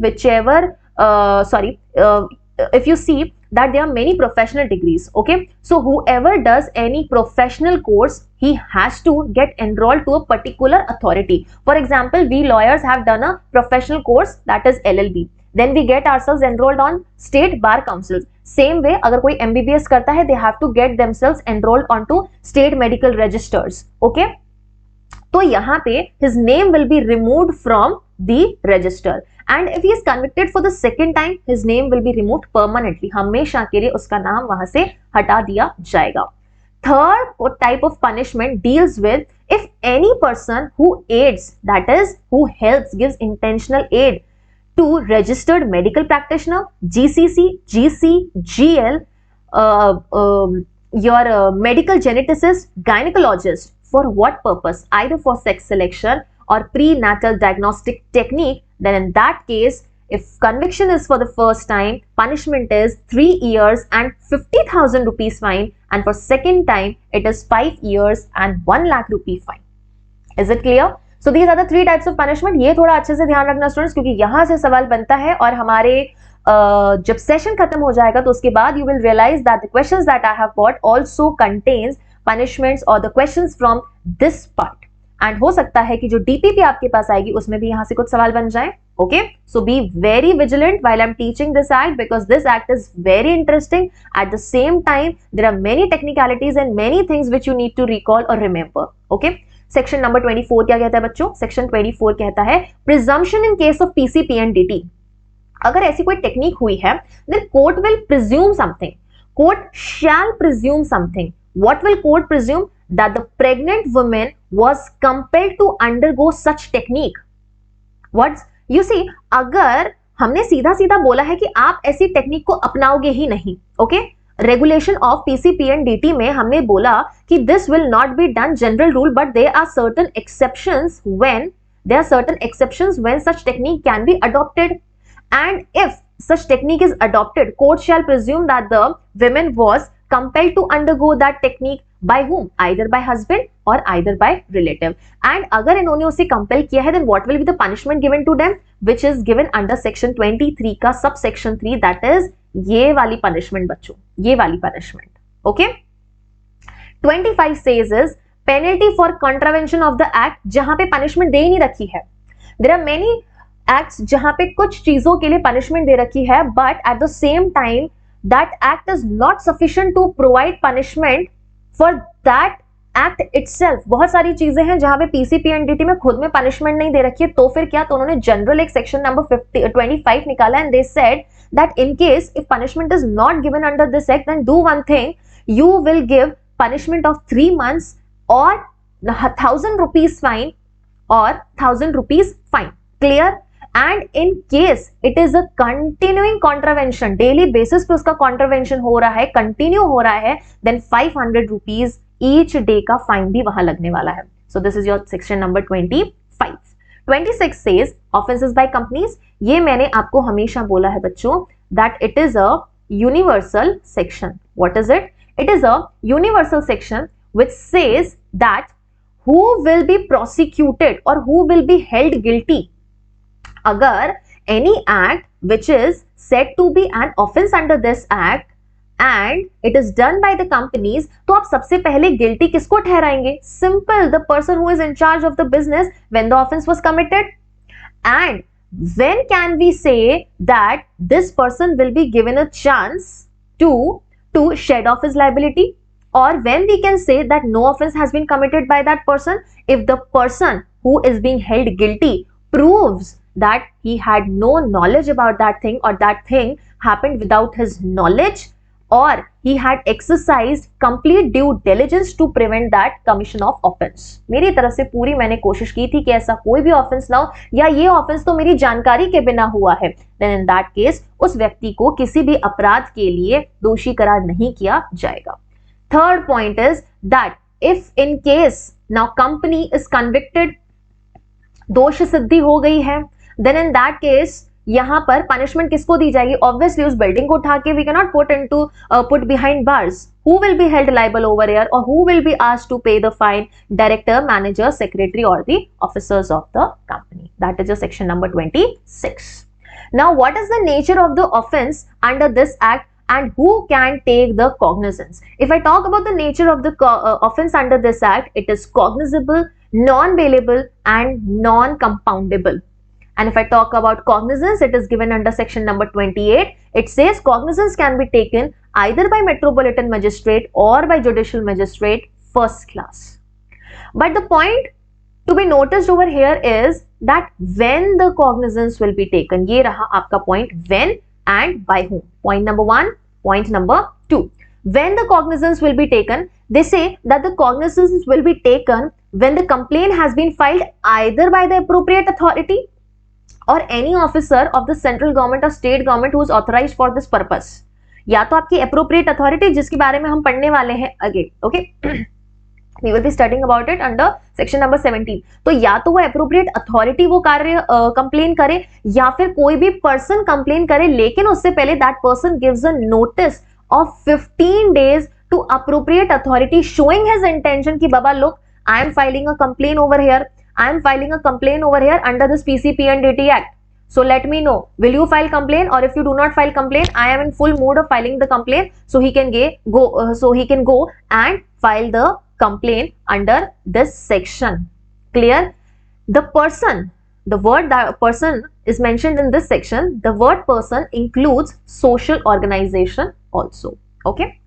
if you see that there are many professional degrees. Okay, so whoever does any professional course, he has to get enrolled to a particular authority. For example, we lawyers have done a professional course, that is LLB. Then we get ourselves enrolled on state bar councils. Same way, अगर कोई MBBS करता है, they have to get themselves enrolled onto state medical registers. Okay, तो यहाँ पे his name will be removed from the register, and if he is convicted for the second time, his name will be removed permanently. हमेशा के लिए उसका नाम वहां से हटा दिया जाएगा. Third type of punishment deals with if any person who aids, that is who helps, gives intentional aid to registered medical practitioner, GCC, GC, GL, your medical geneticist, gynecologist. For what purpose? Either for sex selection or prenatal diagnostic technique. Then in that case, if conviction is for the first time, punishment is 3 years and 50,000 rupees fine, and for second time it is 5 years and 1 lakh rupee fine. Is it clear? So these are the 3 types of punishment. ये थोड़ा अच्छे से ध्यान रखना students, क्योंकि यहाँ से सवाल बनता है और हमारे जब सेशन खत्म हो जाएगा तो उसके बाद you will realize that the questions that I have brought also contains punishments or the questions from this part. And हो सकता है कि जो DPP आपके पास आएगी उसमें भी यहाँ से कुछ सवाल बन जाए. Okay, so be very vigilant while I'm teaching this act, because this act is very interesting. At the same time, there are many technicalities and many things which you need to recall or remember. Okay, section number 24 क्या कहता है बच्चों? section 24 कहता है presumption in case of PCPNDT. अगर ऐसी कोई technique हुई है, then court will presume something. Court shall presume something. What will court presume? That the pregnant woman was compelled to undergo such technique. What? You see, अगर हमने सीधा सीधा बोला है कि आप ऐसी टेक्निक को अपनाओगे ही नहीं, ओके, रेगुलेशन ऑफ PCPNDT में हमने बोला कि this will not be done general rule, but there are certain exceptions when such technique can be adopted, and if such technique is adopted, court shall presume that the woman was compelled to undergo that technique by whom? Either by husband or either by relative. And अगर इन्होंने उसे compel किया है, then what will be the punishment given to them, which is given under section 23 का subsection 3, that is ये वाली punishment बच्चों, ये वाली punishment. Okay, 25 says is penalty for contravention of the act, जहां पे punishment दे ही नहीं रखी है. There are many एक्ट्स जहां पे कुछ चीजों के लिए पनिशमेंट दे रखी है, but at the same time that act is not sufficient to provide punishment for that act itself. बहुत सारी चीजें हैं जहां पे PCPNDT में खुद में पनिशमेंट नहीं दे रखी है, तो फिर क्या, तो उन्होंने जनरल एक सेक्शन नंबर 25 निकाला, and they said that in case if punishment is not given under this act, then do one thing, you will give punishment of 3 months और 1000 rupees फाइन और 1000 rupees fine. Clear? And in case it is a continuing contravention, daily basis पे उसका contravention हो रहा है, continue हो रहा है, then 500 rupees each day का fine भी वहां लगने वाला है. So this is your section number 25. 26 says offenses by companies. ये मैंने आपको हमेशा बोला है बच्चों that it is a universal section. What is it? It is a universal section which says that who will be prosecuted or who will be held guilty अगर any act which is said to be an offense under this act and it is done by the companies, तो आप सबसे पहले guilty किसको ठहराएंगे? Simple, the person who is in charge of the business when the offense was committed. And when can we say that this person will be given a chance to shed off his liability? Or when we can say that no offense has been committed by that person? If the person who is being held guilty proves that he had no knowledge about that thing, or that thing happened without his knowledge, or he had exercised complete due diligence to prevent that commission of offense. मेरी तरफ से पूरी मैंने कोशिश की थी कि ऐसा कोई भी ऑफेंस ना हो, या ये ऑफेंस तो मेरी जानकारी के बिना हुआ है, then in that case उस व्यक्ति को किसी भी अपराध के लिए दोषी करार नहीं किया जाएगा. Third point is that if in case now company is convicted, दोष सिद्धि हो गई है, then in that case यहां पर पनिशमेंट किसको दी जाएगी? ऑब्वियसली उस बिल्डिंग को उठा के we can not put behind bars. Who will be held liable over here, और who will be asked to pay the fine? Director, manager, secretary और the officers of the company. That is your section number 26. Now what is the nature of the offence under this act? and who can take the cognizance. If I talk about the nature of the offense under this act, it is cognizable, non-bailable and non-compoundable. And if I talk about cognizance, it is given under section number 28. It says cognizance can be taken either by metropolitan magistrate or by judicial magistrate first class. But the point to be noticed over here is that when the cognizance will be taken. ये रहा आपका point, when and by whom. Point number 1. Point number 2. When the cognizance will be taken, they say that the cognizance will be taken when the complaint has been filed either by the appropriate authority or any officer of the central government or state government who is authorized for this purpose. या तो आपकी appropriate authority जिसके बारे में हम पढ़ने वाले हैं again, okay? We will be studying about it under section number 17. तो या तो वो appropriate authority वो कार्य complain करे या फिर कोई भी person complain करे, लेकिन उससे पहले that person gives a notice of 15 days to appropriate authority showing his intention कि बाबा look, I am filing a complaint over here. I am filing a complaint over here under this PCP and DT Act. So let me know, will you file complaint, or if you do not file complaint, I am in full mood of filing the complaint. So he can go and file the complaint under this section. Clear? The person, the word that person is mentioned in this section, the word person includes social organization also. Okay.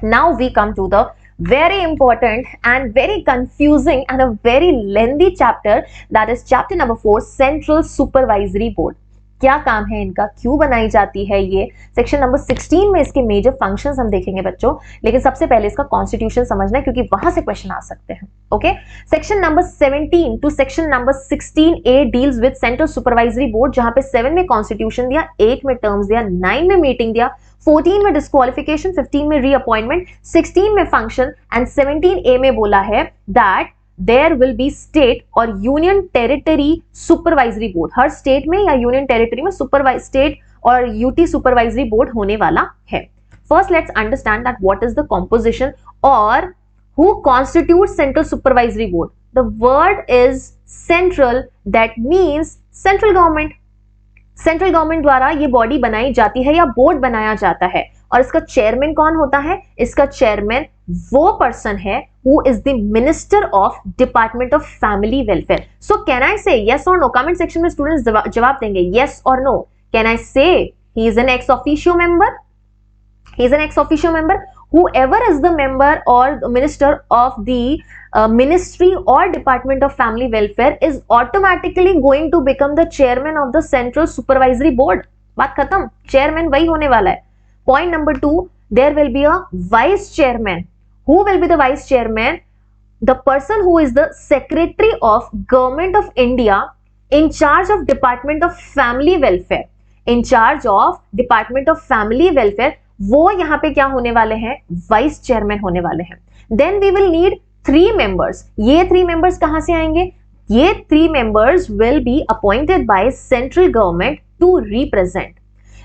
Now we come to the very important and very confusing and a very lengthy chapter, that is chapter number 4, Central Supervisory Board. क्या काम है इनका, क्यों बनाई जाती है ये, section number 16 में इसके मेजर फंक्शंस हम देखेंगे बच्चों, लेकिन सबसे पहले इसका कॉन्स्टिट्यूशन समझना है क्योंकि वहां से क्वेश्चन आ सकते हैं. Okay, section number 17 to section number 16A deals with central supervisory board, जहां पे 7 में कॉन्स्टिट्यूशन दिया, 8 में टर्म्स दिया, 9 में मीटिंग दिया, 14 में डिस्क्वालिफिकेशन, 15 में रीअपॉइंटमेंट, 16 में फंक्शन एंड 17A में बोला है that there will be state और union territory supervisory board. हर state में या union territory में state और UT supervisory board होने वाला है. First let's understand that what is the composition or who constitutes central supervisory board. The word is central, that means central government. Central government द्वारा ये body बनाई जाती है या बोर्ड बनाया जाता है, और इसका चेयरमैन कौन होता है? इसका चेयरमैन वो पर्सन है who is the minister of department of family welfare. So can I से यस और नो? कमेंट सेक्शन में स्टूडेंट्स जवाब देंगे यस और नो. कैन आई से he is an ex officio member? He is an ex officio member. Whoever is the member or the minister of the ministry or department of family welfare is automatically going to become the chairman of the central supervisory board. बात खत्म, chairman वही होने वाला है. Point number 2, there will be a vice chairman. Who will be the vice chairman? The person who is the secretary of government of India in charge of department of family welfare. In charge of department of family welfare, वो यहाँ पे क्या होने वाले हैं? Vice chairman होने वाले हैं. Then we will need 3 members. ये 3 मेंबर्स कहां से आएंगे? ये 3 members will be appointed by central government to represent.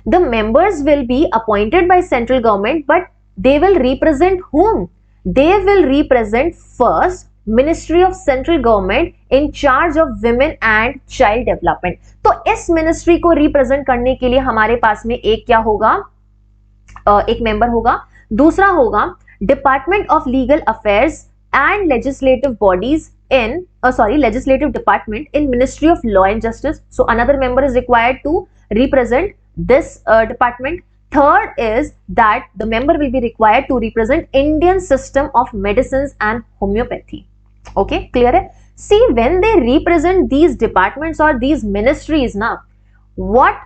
The members will be appointed by central government, but they will represent whom? They will represent first Ministry of Central Government in charge of Women and Child Development. तो इस ministry को represent करने के लिए हमारे पास में एक क्या होगा? एक मेंबर होगा. दूसरा होगा department of legal affairs and legislative bodies in legislative department in ministry of law and justice. So another member is required to represent this department. Third is that the member will be required to represent Indian system of medicines and homeopathy. Okay, clear है? See, when they represent these departments or these ministries, now what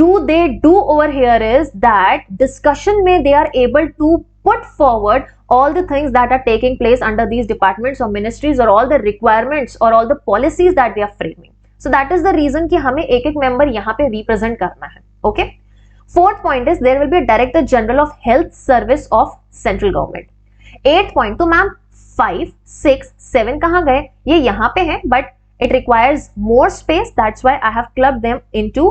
do they do over here is that discussion में they are able to put forward all the things that are taking place under these departments or ministries, or all the requirements or all the policies that they are framing. So that is the reason कि हमें एक एक member यहाँ पे represent करना है. Okay. Fourth point is there will be a Director General of Health Service of Central Government. 8th point, तो ma'am 5, 6, 7 कहाँ गए? ये यहाँ पे है, but it requires more space. That's why I have clubbed them into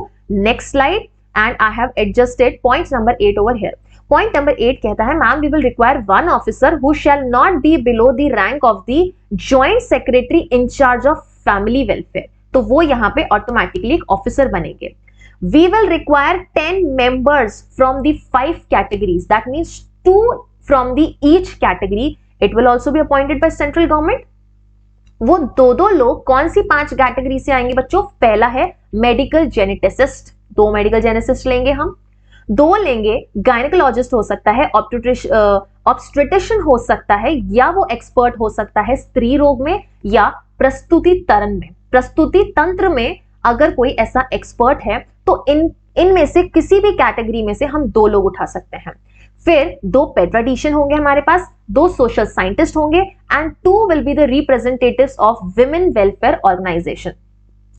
next slide and I have adjusted point number 8 over here. Point number 8 कहता है ma'am we will require one officer who shall not be below the rank of the Joint Secretary in charge of Family Welfare. तो वो यहाँ पे automatically एक officer बनेंगे. we will require 10 members from the 5 categories. That means 2 from the each category. It will also be appointed by central government. वो दो लोग कौन सी 5 कैटेगरी से आएंगे बच्चों? पहला है मेडिकल जेनेटिसिस्ट, 2 मेडिकल जेनेटिसिस्ट लेंगे हम, 2 लेंगे गायनेकोलॉजिस्ट हो सकता है, ऑब्स्टेट्रिशियन हो सकता है, या वो एक्सपर्ट हो सकता है स्त्री रोग में या प्रस्तुति तरण में, प्रस्तुति तंत्र में अगर कोई ऐसा एक्सपर्ट है तो इनमें से किसी भी कैटेगरी में से हम 2 लोग उठा सकते हैं। फिर 2 पेडियाट्रिशियन होंगे हमारे पास, 2 सोशल साइंटिस्ट होंगे and 2 will be the representatives of women welfare organisation.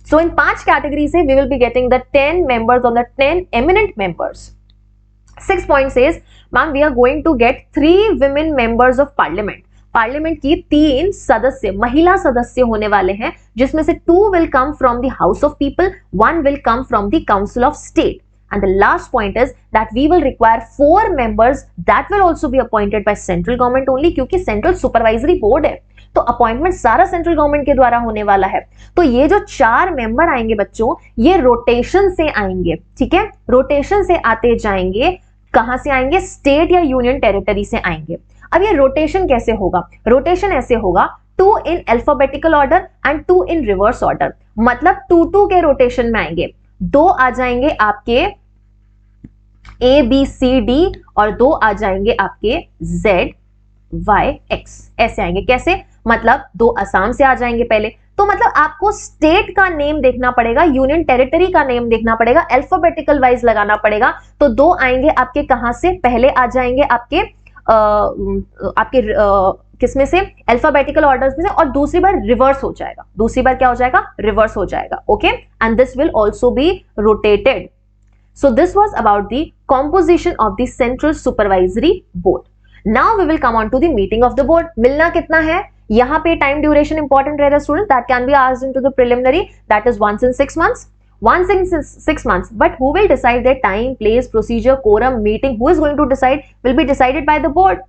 So in 5 category से we will be getting the 10 members or the 10 eminent members. 6 point says, ma'am, we are going to get 3 women members of parliament. Parliament की 3 सदस्य, महिला सदस्य होने वाले हैं, जिसमें से 2 will come from the House of People, 1 will come from the Council of State. And the last point is that we will require 4 members that will also be appointed by central government only, क्योंकि central supervisory board है तो appointment सारा central government के द्वारा होने वाला है। तो ये जो 4 मेंबर आएंगे बच्चों, ये रोटेशन से आएंगे, ठीक है, रोटेशन से आते जाएंगे। कहां से आएंगे? स्टेट या यूनियन टेरिटरी से आएंगे। अब ये रोटेशन कैसे होगा? रोटेशन ऐसे होगा, 2 in alphabetical order and 2 in reverse order, मतलब 2-2 के रोटेशन में आएंगे। 2 आ जाएंगे आपके ABCD और 2 आ जाएंगे आपके ZYX, ऐसे आएंगे। कैसे? मतलब 2 असम से आ जाएंगे पहले, तो मतलब आपको स्टेट का नेम देखना पड़ेगा, यूनियन टेरिटरी का नेम देखना पड़ेगा, अल्फाबेटिकल वाइज लगाना पड़ेगा। तो 2 आएंगे आपके कहां से? पहले आ जाएंगे आपके किसमें से? अल्फाबेटिकल ऑर्डर्स में से, और दूसरी बार रिवर्स हो जाएगा, दूसरी बार क्या हो जाएगा? रिवर्स हो जाएगा। Okay, and this will also be rotated. So this was about the composition of the Central Supervisory Board. Now we will come on to the meeting of the board. मिलना कितना है? यहाँ पे time duration important रहेगा students, that can be asked into the preliminary, that is once in 6 months. Once in 6 months, but who will decide the time, place, procedure, quorum, meeting? Who is going to decide? Will be decided by the board.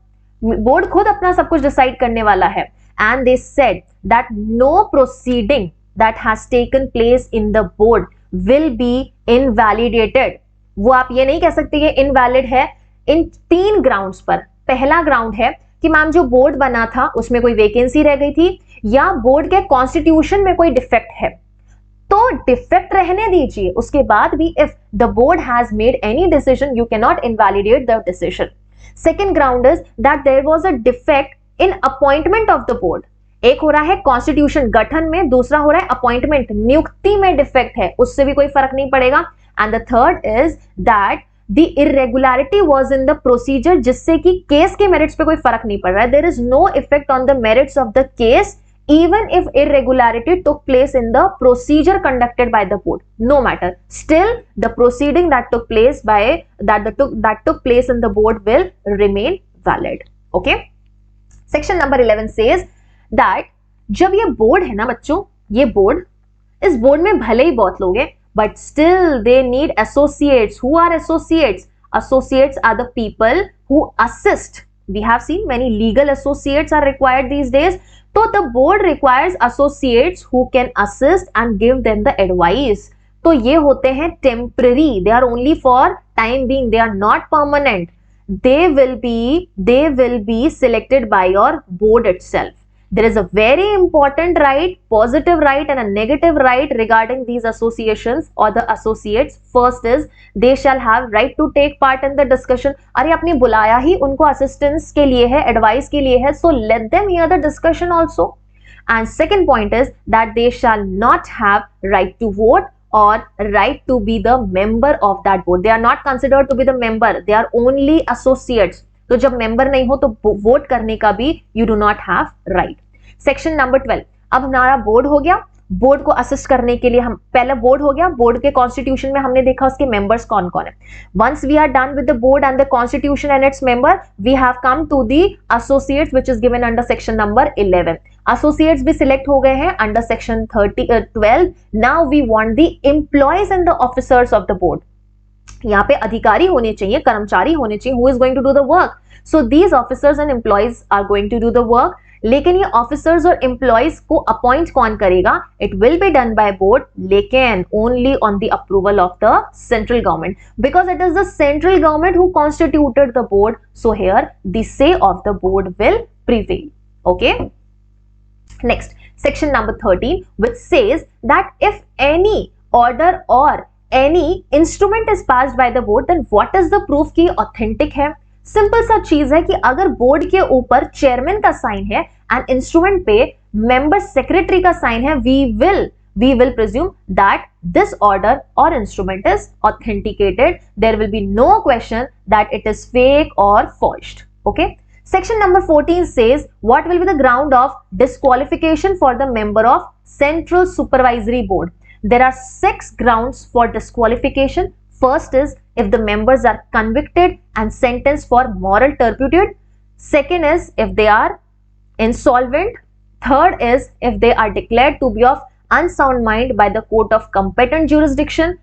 Board खुद अपना सब कुछ decide करने वाला है. And they said that no proceeding that has taken place in the board will be invalidated. वो आप ये नहीं कह सकते ये इनवैलिड है इन 3 ग्राउंड्स पर। पहला ग्राउंड है कि मैम जो बोर्ड बना था उसमें कोई वैकेंसी रह गई थी, या बोर्ड के कॉन्स्टिट्यूशन में कोई डिफेक्ट है, तो डिफेक्ट रहने दीजिए, उसके बाद भी if the board has made any decision you can not invalidate the decision. Second ground is that there was a defect in appointment of the board. एक हो रहा है कॉन्स्टिट्यूशन गठन में, दूसरा हो रहा है अपॉइंटमेंट, नियुक्ति में डिफेक्ट है, उससे भी कोई फर्क नहीं पड़ेगा। And the third is that the irregularity was in the procedure, जिससे कि केस के मेरिट्स पे कोई फर्क नहीं पड़ रहा है। There is no effect on the merits of the case even if irregularity took place in the procedure conducted by the board, no matter, still the proceeding that took place in the board will remain valid. Okay, section number 11 says that जब ये board है ना बच्चों, ये board, इस board में भले ही बहुत लोग हैं but still they need associates. Who are associates? Associates are the people who assist. We have seen many legal associates are required these days. So the board requires associates who can assist and give them the advice. तो ये होते हैं temporary. They are only for time being. They are not permanent. They will be selected by your board itself. There is a very important right, positive right and a negative right regarding these associations or the associates. First is they shall have right to take part in the discussion. अरे आपने बुलाया ही उनको assistance के लिए है, advice के लिए है, so let them hear the discussion also. And second point is that they shall not have right to vote or right to be the member of that board. They are not considered to be the member. They are only associates. तो जब member नहीं हो तो vote करने का भी you do not have right. Section number 12, अब हमारा बोर्ड हो गया, बोर्ड को असिस्ट करने के लिए हम पहला बोर्ड हो गया, बोर्ड के कॉन्स्टिट्यूशन में हमने देखा उसके मेंबर्स कौन कौन है। Once we are done with the board and the constitution and its member, we have come to the associates which is given under section number 11। Associates भी सिलेक्ट हो गए हैं under section 12। Now we want the employees and the officers of the board. यहाँ पे अधिकारी होने चाहिए, कर्मचारी होने चाहिए, who is going to do the work. So these officers and employees are going to do the work. लेकिन ये ऑफिसर्स और एम्प्लॉइज को अपॉइंट कौन करेगा? It will be done by board, लेकिन only on the approval of the central government, because it is the central government who constituted the board. So here the say of the board will prevail. Okay, next section number 13, which says that if any order or any instrument is passed by the board, then what is the proof कि authentic है? Simple सा चीज है कि अगर board के ऊपर chairman का साइन है एंड इंस्ट्रूमेंट पे मेंबर सेक्रेटरी का साइन है, we will presume that this order or instrument is authenticated. There will be no question that it is fake or forged. Okay. Section number 14 says what will be the ground of disqualification for the member of Central Supervisory Board. There are 6 grounds for disqualification. First is if the members are convicted and sentenced for moral turpitude. Second is if they are insolvent. Third is if they are declared to be of unsound mind by the court of competent jurisdiction.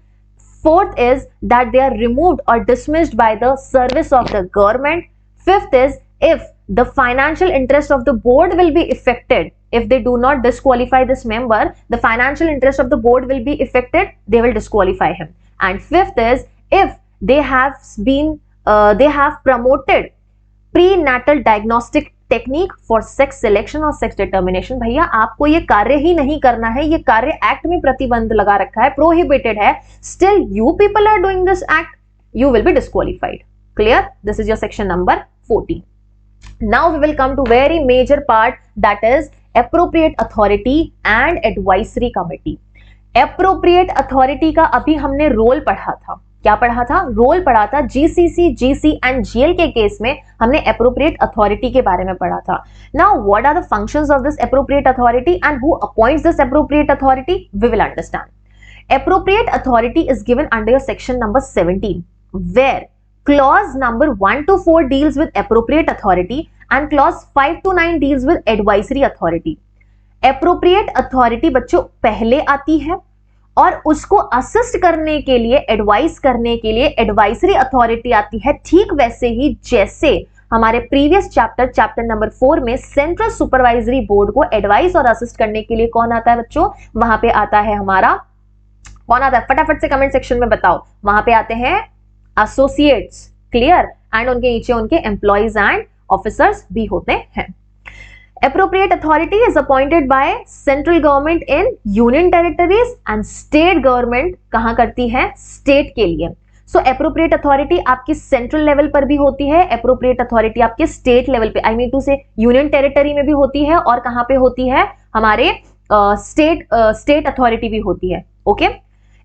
Fourth is that they are removed or dismissed by the service of the government. Fifth is if the financial interest of the board will be affected. If they do not disqualify this member, the financial interest of the board will be affected, they will disqualify him. And fifth is if they have promoted prenatal diagnostic technique for sex selection or sex determination. भैया आपको ये कार्य ही नहीं करना है, ये कार्य act में प्रतिबंध लगा रखा है, prohibited है, still you people are doing this act, you will be disqualified. Clear? This is your section number 14. Now we will come to very major part, that is appropriate authority and advisory committee. Appropriate authority का अभी हमने role पढ़ा था. क्या पढ़ा था? Role पढ़ा था. GCC, GC and GL के केस में हमने appropriate authority के बारे में पढ़ा था. Now what are the functions of this appropriate authority and who appoints this appropriate authority? We will understand. Appropriate authority is given under your section number 17, where clause number 1 to 4 deals with appropriate authority and clause 5 to 9 deals with advisory authority. Appropriate authority बच्चों पहले आती है और उसको assist करने के लिए, advice करने के लिए एडवाइजरी अथॉरिटी आती है. ठीक वैसे ही जैसे हमारे प्रीवियस चैप्टर नंबर 4 में सेंट्रल सुपरवाइजरी बोर्ड को एडवाइस और असिस्ट करने के लिए कौन आता है बच्चों? वहां पे आता है हमारा, कौन आता है फटाफट से कमेंट सेक्शन में बताओ. वहां पे आते हैं एसोसिएट्स. क्लियर? एंड उनके नीचे उनके एम्प्लॉइज एंड ऑफिसर्स भी होते हैं. Appropriate authority is appointed by central government in union territories and state government कहां करती है? स्टेट के लिए. So appropriate authority आपकी सेंट्रल लेवल पर भी होती है, appropriate authority आपके स्टेट लेवल पे, I mean to say union territory में भी होती है, और कहां पे होती है? हमारे स्टेट अथॉरिटी भी होती है. ओके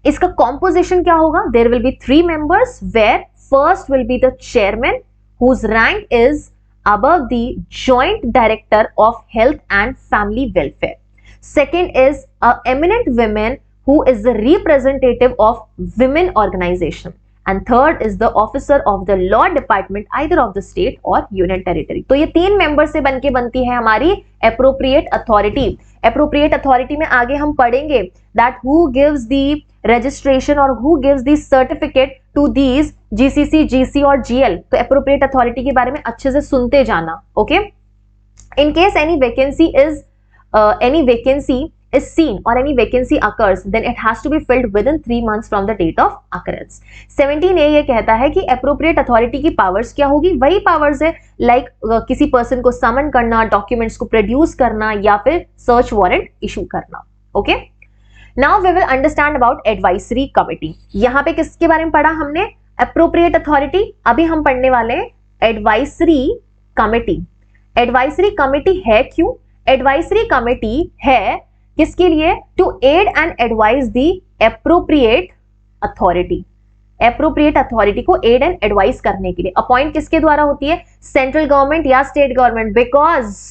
इसका कॉम्पोजिशन क्या होगा? There will be 3 members where first will be the chairman whose rank is above the joint director of health and family welfare. Second is a eminent woman who is the representative of women organization. And third is the officer of the law department either of the state or union territory. तो ये 3 member से बनती है हमारी appropriate authority. Appropriate authority में आगे हम पढ़ेंगे that who gives the registration or who gives the certificate to these GCC, GC और GL. तो appropriate authority के बारे में अच्छे से सुनते जाना. Okay? In case any vacancy is seen or any vacancy occurs, then it has to be filled within 3 months from the date of occurrence. 17A ये कहता है कि appropriate authority की powers क्या होगी? वही powers है like किसी person को summon करना, documents को produce करना या फिर search warrant issue करना. Okay? Now we will understand about advisory committee. यहाँ पे किसके बारे में पढ़ा हमने? Appropriate authority. अभी हम पढ़ने वाले हैं advisory committee. Advisory committee है क्यों? Advisory committee है किसके लिए? To aid and advise the appropriate authority. Appropriate authority को aid and advise करने के लिए. Appoint किसके द्वारा होती है? Central government या state government. Because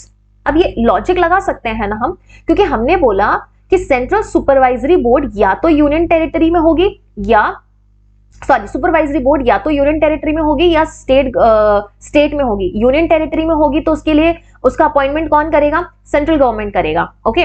अब ये लॉजिक लगा सकते हैं ना हम, क्योंकि हमने बोला कि सेंट्रल सुपरवाइजरी बोर्ड या तो यूनियन टेरिटरी में होगी सुपरवाइजरी बोर्ड या तो यूनियन टेरिटरी में होगी या स्टेट में होगी. यूनियन टेरिटरी में होगी तो उसके लिए उसका अपॉइंटमेंट कौन करेगा? सेंट्रल गवर्नमेंट करेगा. ओके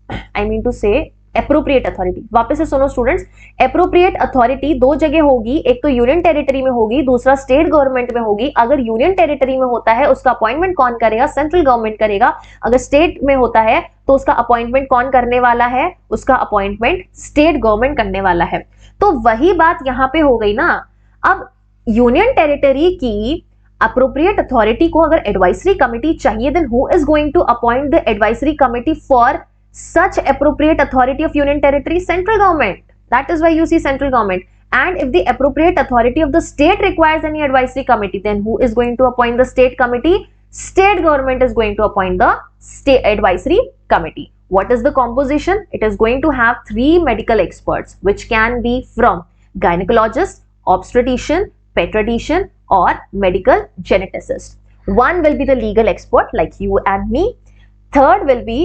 आई मीन टू से एप्रोप्रिएट अथॉरिटी, वापस से सुनो स्टूडेंट्स, एप्रोप्रिएट अथॉरिटी दो जगह होगी, एक तो यूनियन टेरिटरी में होगी, दूसरा स्टेट गवर्नमेंट में होगी। अगर यूनियन टेरिटरी में होता है उसका अपॉइंटमेंट कौन करेगा? सेंट्रल गवर्नमेंट करेगा। अगर स्टेट में होता है तो उसका अपॉइंटमेंट कौन करने वाला है? उसका अपॉइंटमेंट स्टेट गवर्नमेंट करने वाला है। तो वही बात यहां पे हो गई ना। अब यूनियन टेरिटरी की अप्रोप्रिएट अथॉरिटी को अगर एडवाइजरी कमिटी चाहिए, then who is going to appoint the advisory committee for such appropriate authority of union territory? Central government. That is why you see central government. And if the appropriate authority of the state requires any advisory committee, then who is going to appoint the state committee? State government is going to appoint the state advisory committee. What is the composition? It is going to have 3 medical experts, which can be from gynecologist, obstetrician, pediatrician, or medical geneticist. One will be the legal expert like you and me. Third will be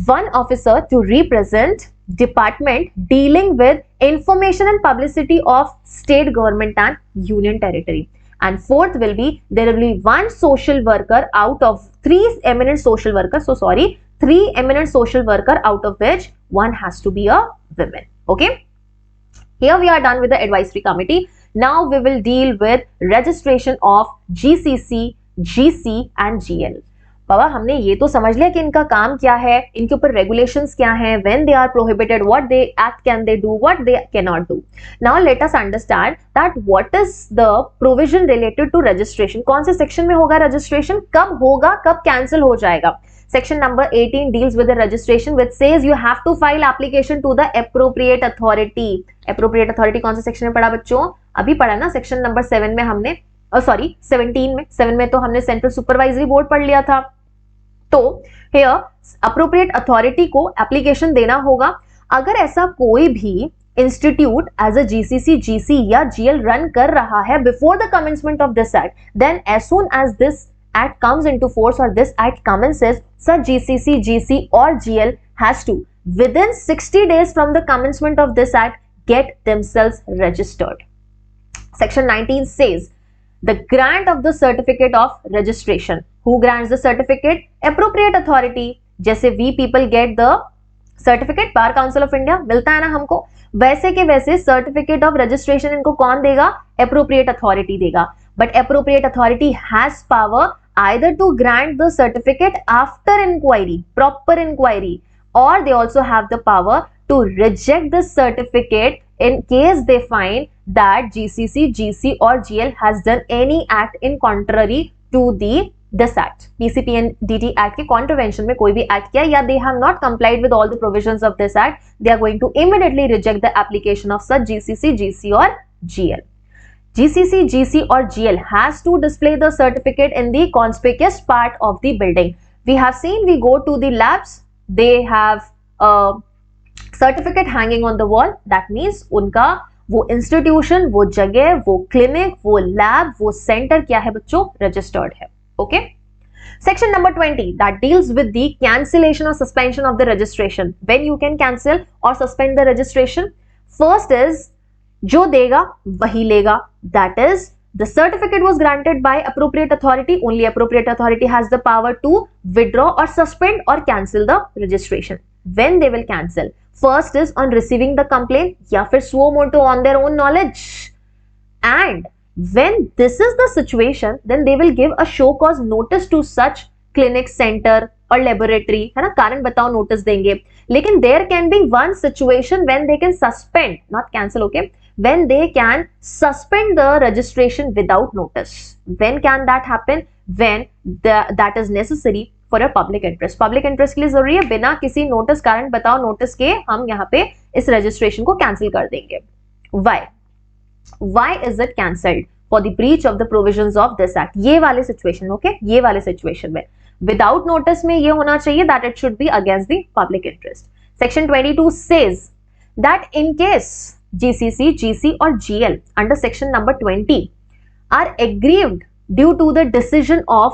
one officer to represent department dealing with information and publicity of state government and union territory. And fourth will be, there will be one social worker out of 3 eminent social workers. So sorry, 3 eminent social worker out of which one has to be a woman. Okay. Here we are done with the advisory committee. Now we will deal with registration of GCC, GC and GL. बाबा हमने ये तो समझ लिया कि इनका काम क्या है, इनके ऊपर रेगुलेशंस क्या हैं, when they are prohibited, what they act can they do, what they can not do. Now let us understand that what is the provision related to registration. कौन से सेक्शन में होगा रजिस्ट्रेशन, कब होगा, कब कैंसिल हो जाएगा? Section number 18 deals with the registration, which says you have to file application to the appropriate authority. Appropriate authority कौन से सेक्शन में पढ़ा बच्चों? अभी पढ़ा ना, सेक्शन नंबर 7 में हमने, सॉरी 17 में, 7 में तो हमने सेंट्रल सुपरवाइजरी बोर्ड पढ़ लिया था. तो here appropriate authority को एप्लीकेशन देना होगा. अगर ऐसा कोई भी institute as a GCC, GC या जीएल रन कर रहा है before the commencement of this act, then as soon as this act comes into force or this act commences, such GCC, GC or GL has to within 60 days from the commencement of this act get themselves registered. Section 19 says the grant of the certificate of registration. Who grants the certificate? Appropriate authority. जैसे we people get the certificate, Bar Council of India मिलता है ना हमको, वैसे के वैसे certificate of registration इनको कौन देगा? Appropriate authority देगा. But appropriate authority has power either to grant the certificate after inquiry, proper inquiry, or they also have the power to reject the certificate in case they find that GCC, GC or GL has done any act in contrary to this act. PCP and DT Act के contravention में कोई भी act किया या they have not complied with all the provisions of this act, they are going to immediately reject the application of such GCC, GC or GL. GCC, GC or GL has to display the certificate in the conspicuous part of the building. We have seen, we go to the labs, they have a certificate hanging on the wall. That means उनका वो institution, वो जगह, वो clinic, वो lab, वो center क्या है बच्चों? Registered है. Okay. Section number 20 that deals with the cancellation or suspension of the registration. When you can cancel or suspend the registration? First is जो देगा वही लेगा. That is, the certificate was granted by appropriate authority. Only appropriate authority has the power to withdraw or suspend or cancel the registration. When they will cancel? First is on receiving the complaint या फिर suo motu on their own knowledge. And when this is the situation, then they will give a show cause notice to such clinic, center or laboratory, है ना, कारण बताओ notice देंगे. लेकिन there can be one situation when they can suspend, not cancel, okay? When they can suspend the registration without notice. When can that happen? When that is necessary for a public interest. Public interest के लिए जरूरी है, बिना किसी notice, कारण बताओ notice के हम यहाँ पे इस रजिस्ट्रेशन को कैंसिल कर देंगे. Why? Why is it cancelled? For the breach of the provisions of this act. ये वाले सिचुएशन, ओके, ये वाले सिचुएशन में विदाउट नोटिस में ये होना चाहिए that it should be against the public interest. Section 22 says that in case GCC, GC or GL under section number 20 are aggrieved due to the decision of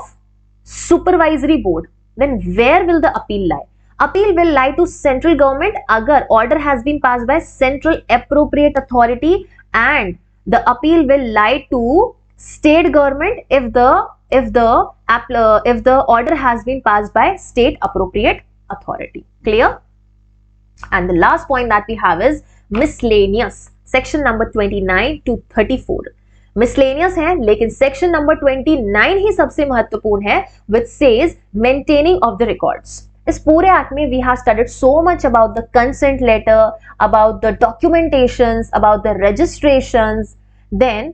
supervisory board, then where will the appeal lie? Appeal will lie to central government agar order has been passed by central appropriate authority, and the appeal will lie to state government if the order has been passed by state appropriate authority. Clear? And the last point that we have is miscellaneous, section number 29 to 34. Miscellaneous है, लेकिन section number 29 ही सबसे महत्वपूर्ण है, which says maintaining of the records. इस पूरे act में we have studied so much about the consent letter, about the documentations, about the registrations. Then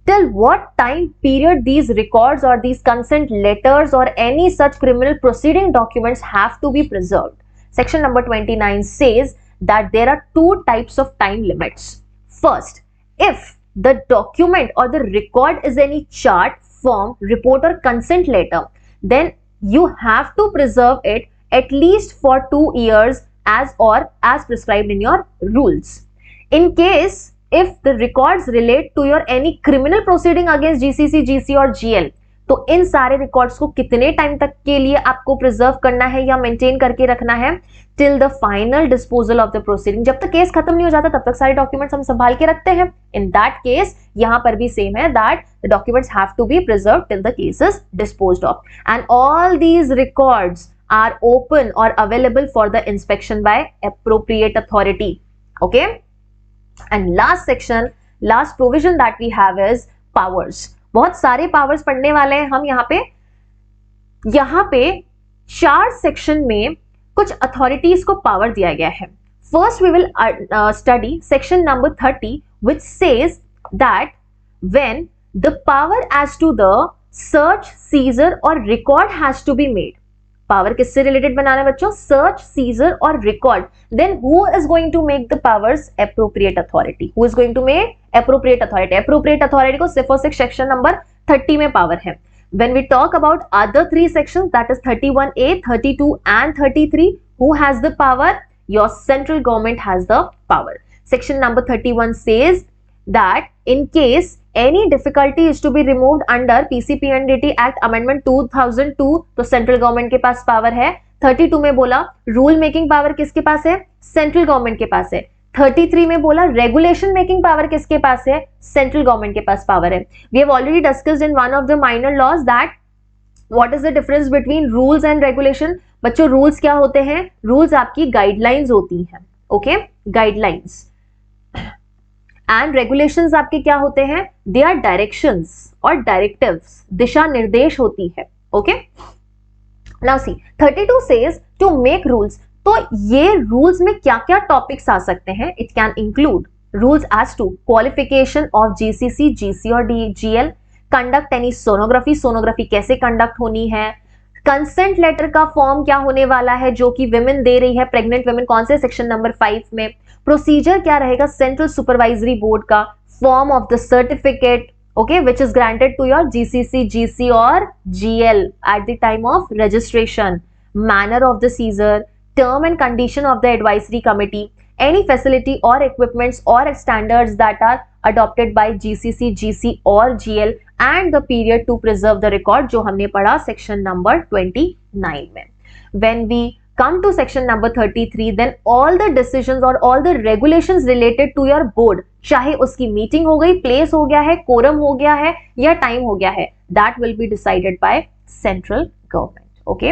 till what time period these records or these consent letters or any such criminal proceeding documents have to be preserved. Section number 29 says that there are two types of time limits. First, if the document or the record is any chart, form, report or consent letter, then you have to preserve it at least for 2 years as prescribed in your rules. In case if the records relate to your any criminal proceeding against GCC, GC और GL, तो इन सारे records को कितने time तक के लिए आपको preserve करना है या मेंटेन करके रखना है? Till the final disposal of the proceeding. जब तक केस खत्म नहीं हो जाता तब तक सारे डॉक्यूमेंट्स हम संभाल के रखते हैं. इन दैट केस यहां पर भी सेम है, that the documents have to be preserve till the case is disposed of, and all these records are open और available for the inspection by appropriate authority. Okay, and last section, last provision that we have is powers. बहुत सारे powers पढ़ने वाले हैं हम यहाँ पे 4 section में कुछ अथॉरिटीज को पावर दिया गया है. First we will study section number 30 which says that when the power as to the search, seizure और record has to be made. Power किससे रिलेटेड बनाना है बच्चों? सर्च, सीजर और record. Then who is going to make the powers? Appropriate authority. Who is going to make? Appropriate authority. Appropriate authority को सिर्फ और सिर्फ सेक्शन नंबर 30 में पावर है. When we talk about other 3 sections, that is 31A, 32 and 33, who has the power? Your central government has the power. Section number 31 says that in case any difficulty is to be removed under PCPNDT Act Amendment 2002, तो central government के पास power है. 32 में बोला rule making power किसके पास है? Central government के पास है. 33 में बोला रेगुलेशन मेकिंग पावर किसके पास है? सेंट्रल गवर्नमेंट के पास पावर है. We have already discussed in one of the minor laws that what is the difference between rules and regulation. बच्चों रूल्स क्या होते हैं? रूल्स आपकी गाइडलाइंस होती हैं. Okay, guidelines. एंड रेगुलेशंस आपके क्या होते हैं? दे आर डायरेक्शंस और डायरेक्टिव्स, दिशा निर्देश होती है. Okay, now C 32 says to make rules. तो ये रूल्स में क्या क्या टॉपिक्स आ सकते हैं? It can include rules as to qualification of GCC, GC और DGL, conduct any sonography, sonography कैसे कंडक्ट होनी है, कंसेंट लेटर का फॉर्म क्या होने वाला है जो कि विमेन दे रही है, प्रेग्नेंट विमेन, कौन से सेक्शन नंबर 5 में, प्रोसीजर क्या रहेगा सेंट्रल सुपरवाइजरी बोर्ड का, form of the certificate, okay, which is granted to your GCC, GC और GL at the time of registration, manner of the seizure, term and condition of the advisory committee, any facility or equipments or standards that are adopted by GCC, GC और GL, and the period to preserve the record जो हमने पढ़ा section number 29 में. When we come to section number 33, then all the decisions or all the regulations related to your board, चाहे उसकी meeting हो गई, place हो गया है, कोरम हो गया है या टाइम हो गया है, that will be decided by central government. Okay,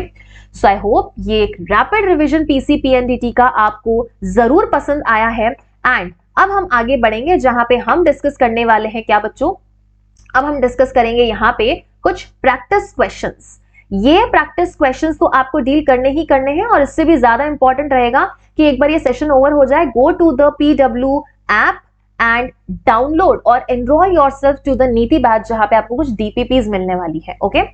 so I hope ये एक रैपिड रिवीजन पीसीपीएनडीटी का आपको जरूर पसंद आया है. एंड अब हम आगे बढ़ेंगे जहां पे हम डिस्कस करने वाले हैं क्या बच्चों? अब हम डिस्कस करेंगे यहाँ पे कुछ प्रैक्टिस क्वेश्चंस. ये प्रैक्टिस क्वेश्चंस तो आपको डील करने ही करने हैं और इससे भी ज्यादा इंपॉर्टेंट रहेगा कि एक बार ये सेशन ओवर हो जाए, go to the PW app and download और enrol yourself to the Niti batch जहां पे आपको कुछ DPPs मिलने वाली है. Okay,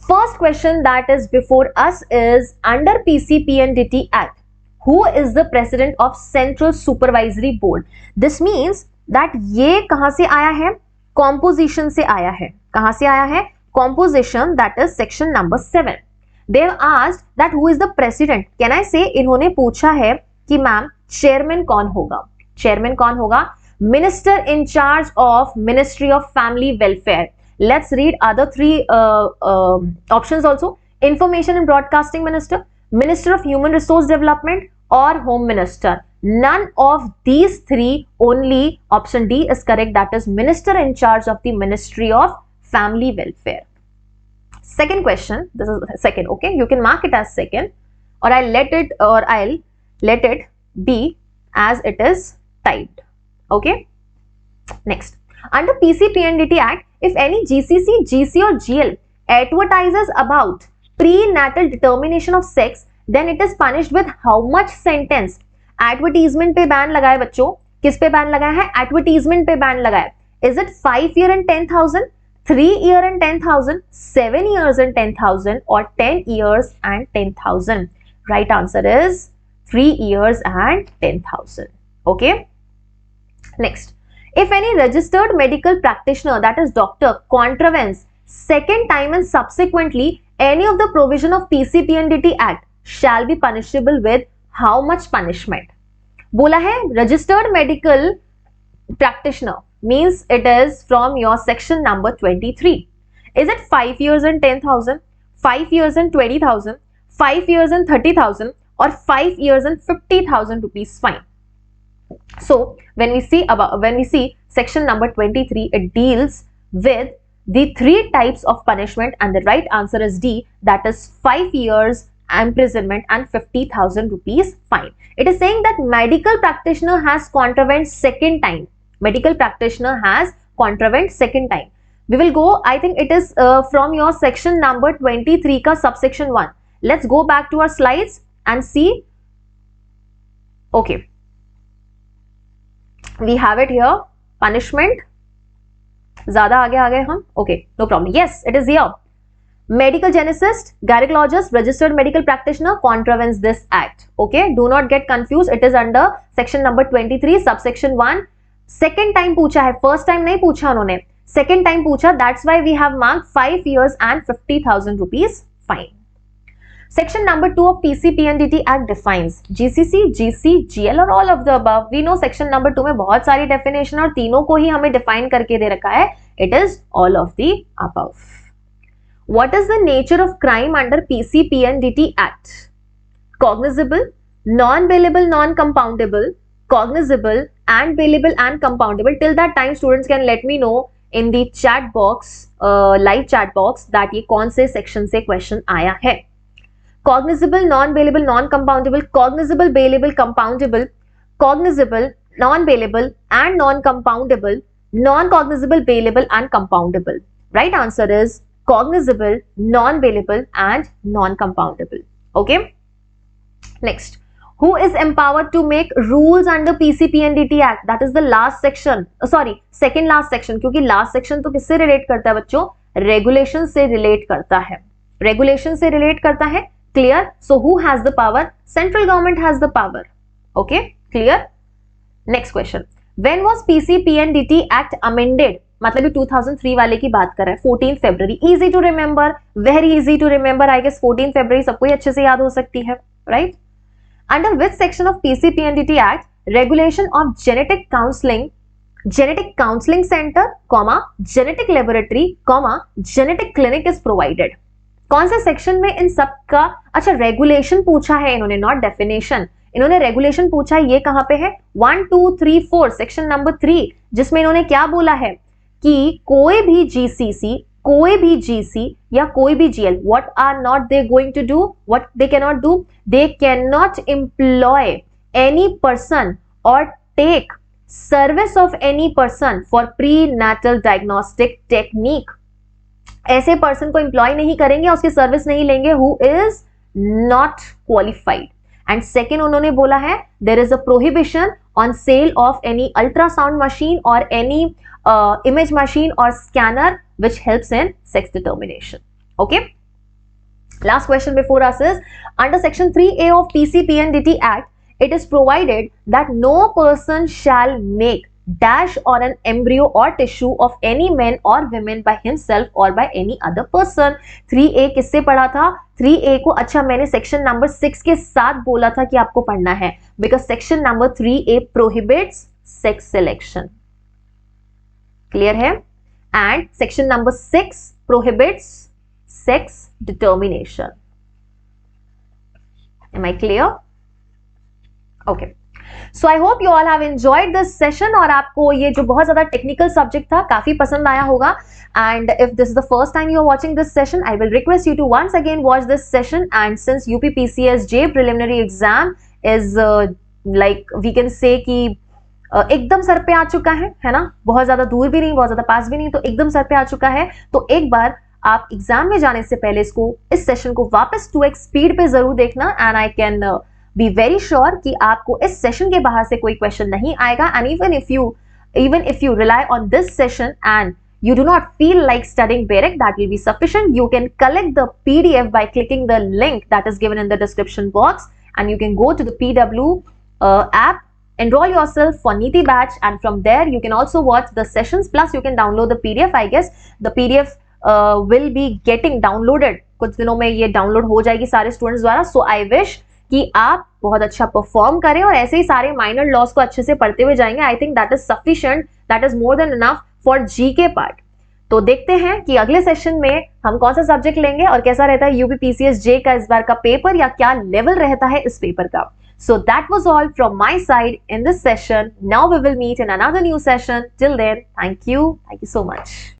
first question that is before us is under PCPNDT Act, who is the president of Central Supervisory Board? This means that ये कहां से आया है? Composition से आया है. कहां से आया है? Composition, that is section number 7. They have asked that who is the president. Can I say इन्होंने पूछा है कि मैम चेयरमैन कौन होगा? चेयरमैन कौन होगा? Minister in charge of Ministry of Family Welfare. Let's read other 3 options also. Information and Broadcasting Minister, Minister of Human Resource Development or Home Minister. None of these 3, only option D is correct, that is Minister in charge of the Ministry of Family Welfare. Second question, this is second, okay, you can mark it as second or I'll let it B as it is typed. Okay. Next, under PC-PNDT Act, if any GCC, GC or GL advertises about prenatal determination of sex, then it is punished with how much sentence? Advertisement पे ban लगा है बच्चों, किस पे ban लगा है? Advertisement पे ban लगा है. Is it 5 year and 10,000, 3 year and 10,000, 7 years and 10,000 or 10 years and 10,000? Right answer is 3 years and 10,000. Okay. Next, if any registered medical practitioner, that is doctor, contravenes second time and subsequently any of the provision of PC-PNDT Act shall be punishable with how much punishment? बोला है registered medical practitioner means it is from your section number 23. Is it 5 years and 10,000, 5 years and 20,000, 5 years and 30,000 or 5 years and 50,000 rupees fine? So when we see section number 23, it deals with the 3 types of punishment and the right answer is D, that is 5 years imprisonment and 50,000 rupees fine. It is saying that medical practitioner has contravened second time. Medical practitioner has contravened second time. We will go, I think it is from your section number 23 ka subsection 1. Let's go back to our slides and see. Okay. We have it here, punishment. ज़्यादा आगे आ गए हम. Okay, no problem. Yes, it is here. Medical geneticist, gynecologist, registered medical practitioner contravenes this act. Okay, do not get confused. It is under section number 23, subsection 1. Second time पूछा है, first time नहीं पूछा उन्होंने. Second time पूछा. That's why we have marked 5 years and 50,000 rupees fine. Section number 2 of PC-PNDT Act defines GCC, GC, GL or all of the above. We know section number 2 में बहुत सारी definition और तीनों को ही हमें define करके दे रखा है. It is all of the above. What is the nature of crime under PC-PNDT Act? Cognizable, non-bailable, non-compoundable, cognizable and bailable and compoundable. Till that time students can let me know in the chat box, live chat box, that ये कौन से section से question आया है. Cognizable, non-bailable, non-compoundable, cognizable, bailable, compoundable, cognizable, non-bailable and non-compoundable, non-cognizable, bailable and compoundable. Right answer is cognizable, non-bailable and non-compoundable. Okay. Next, who is empowered to make rules under PC-PNDT Act? That is the last section. Second last section. क्योंकि last section तो किससे relate करता है बच्चों? Regulation से relate करता है. Regulation से relate करता है. Clear? So who has the power? Central government has the power. Okay, clear? Next question. When was PC-PNDT Act amended? मतलब ये 2003 वाले की बात कर रहा है. 14 February. Easy to remember, very easy to remember. I guess 14 February सबको ही अच्छे से याद हो सकती है, right? Under which section of PC-PNDT Act regulation of genetic counseling center, genetic laboratory, genetic clinic is provided? कौन से सेक्शन में इन सब का? अच्छा, रेगुलेशन पूछा है इन्होंने, नॉट डेफिनेशन. इन्होंने रेगुलेशन पूछा है. ये कहां पे है? 1 2 3 4 सेक्शन नंबर 3, जिसमें इन्होंने क्या बोला है कि कोई भी जीसीसी, कोई भी जीसी या कोई भी GL, what are not they going to do, what they can not do, they can not employ any person और take service of any person for prenatal diagnostic technique. ऐसे पर्सन को employ नहीं करेंगे, उसकी service नहीं लेंगे who is not qualified. And second उन्होंने बोला है there is a prohibition on sale of any ultrasound machine और any image machine or scanner which helps in sex determination. Okay, last question before us is under section 3A of PC-PNDT Act, it is provided that no person shall make dash on an embryo or tissue of any man or women by himself or by any other person. 3A किससे पढ़ा था? 3A को अच्छा मैंने section number 6 के साथ बोला था कि आपको पढ़ना है, because section number 3A prohibits sex selection. Clear है? And section number 6 prohibits sex determination. Am I clear? Okay. So I hope you all have enjoyed this session और आपको ये जो बहुत ज्यादा टेक्निकल सब्जेक्ट था काफी पसंद आया होगा. And if this is the first time you are watching this session, I will request you to once again watch this session. And since UPPCSJ preliminary exam is like we can say कि एकदम sir पे आ चुका है ना, बहुत ज्यादा दूर भी नहीं, बहुत ज्यादा पास भी नहीं, तो एकदम सर पे आ चुका है। तो एक बार आप एग्जाम में जाने से पहले इस सेशन को वापस 2x स्पीड पे जरूर देखना, and I can be very sure कि आपको इस सेशन के बाहर से कोई क्वेश्चन नहीं आएगा। And even if you rely on this session and you do not feel like studying Berek, that will be sufficient. You can collect the PDF by clicking the link that is given in the description box, and you can go to the PW app, enroll yourself for Niti batch, and from there you can also watch the sessions, plus you can download the PDF. I guess the PDF will be getting downloaded, कुछ दिनों में ये download हो जाएगी सारे students द्वारा। सो I wish कि आप बहुत अच्छा परफॉर्म करें और ऐसे ही सारे माइनर लॉस को अच्छे से पढ़ते हुए जाएंगे। I think that is sufficient, that is more than enough for GK part. तो देखते हैं कि अगले सेशन में हम कौन सा सब्जेक्ट लेंगे और कैसा रहता है यूपीपीसीएस जे का इस बार का पेपर, या क्या लेवल रहता है इस पेपर का। So that was all from my side in this session. Now we will meet in another new session. Till then, thank you so much.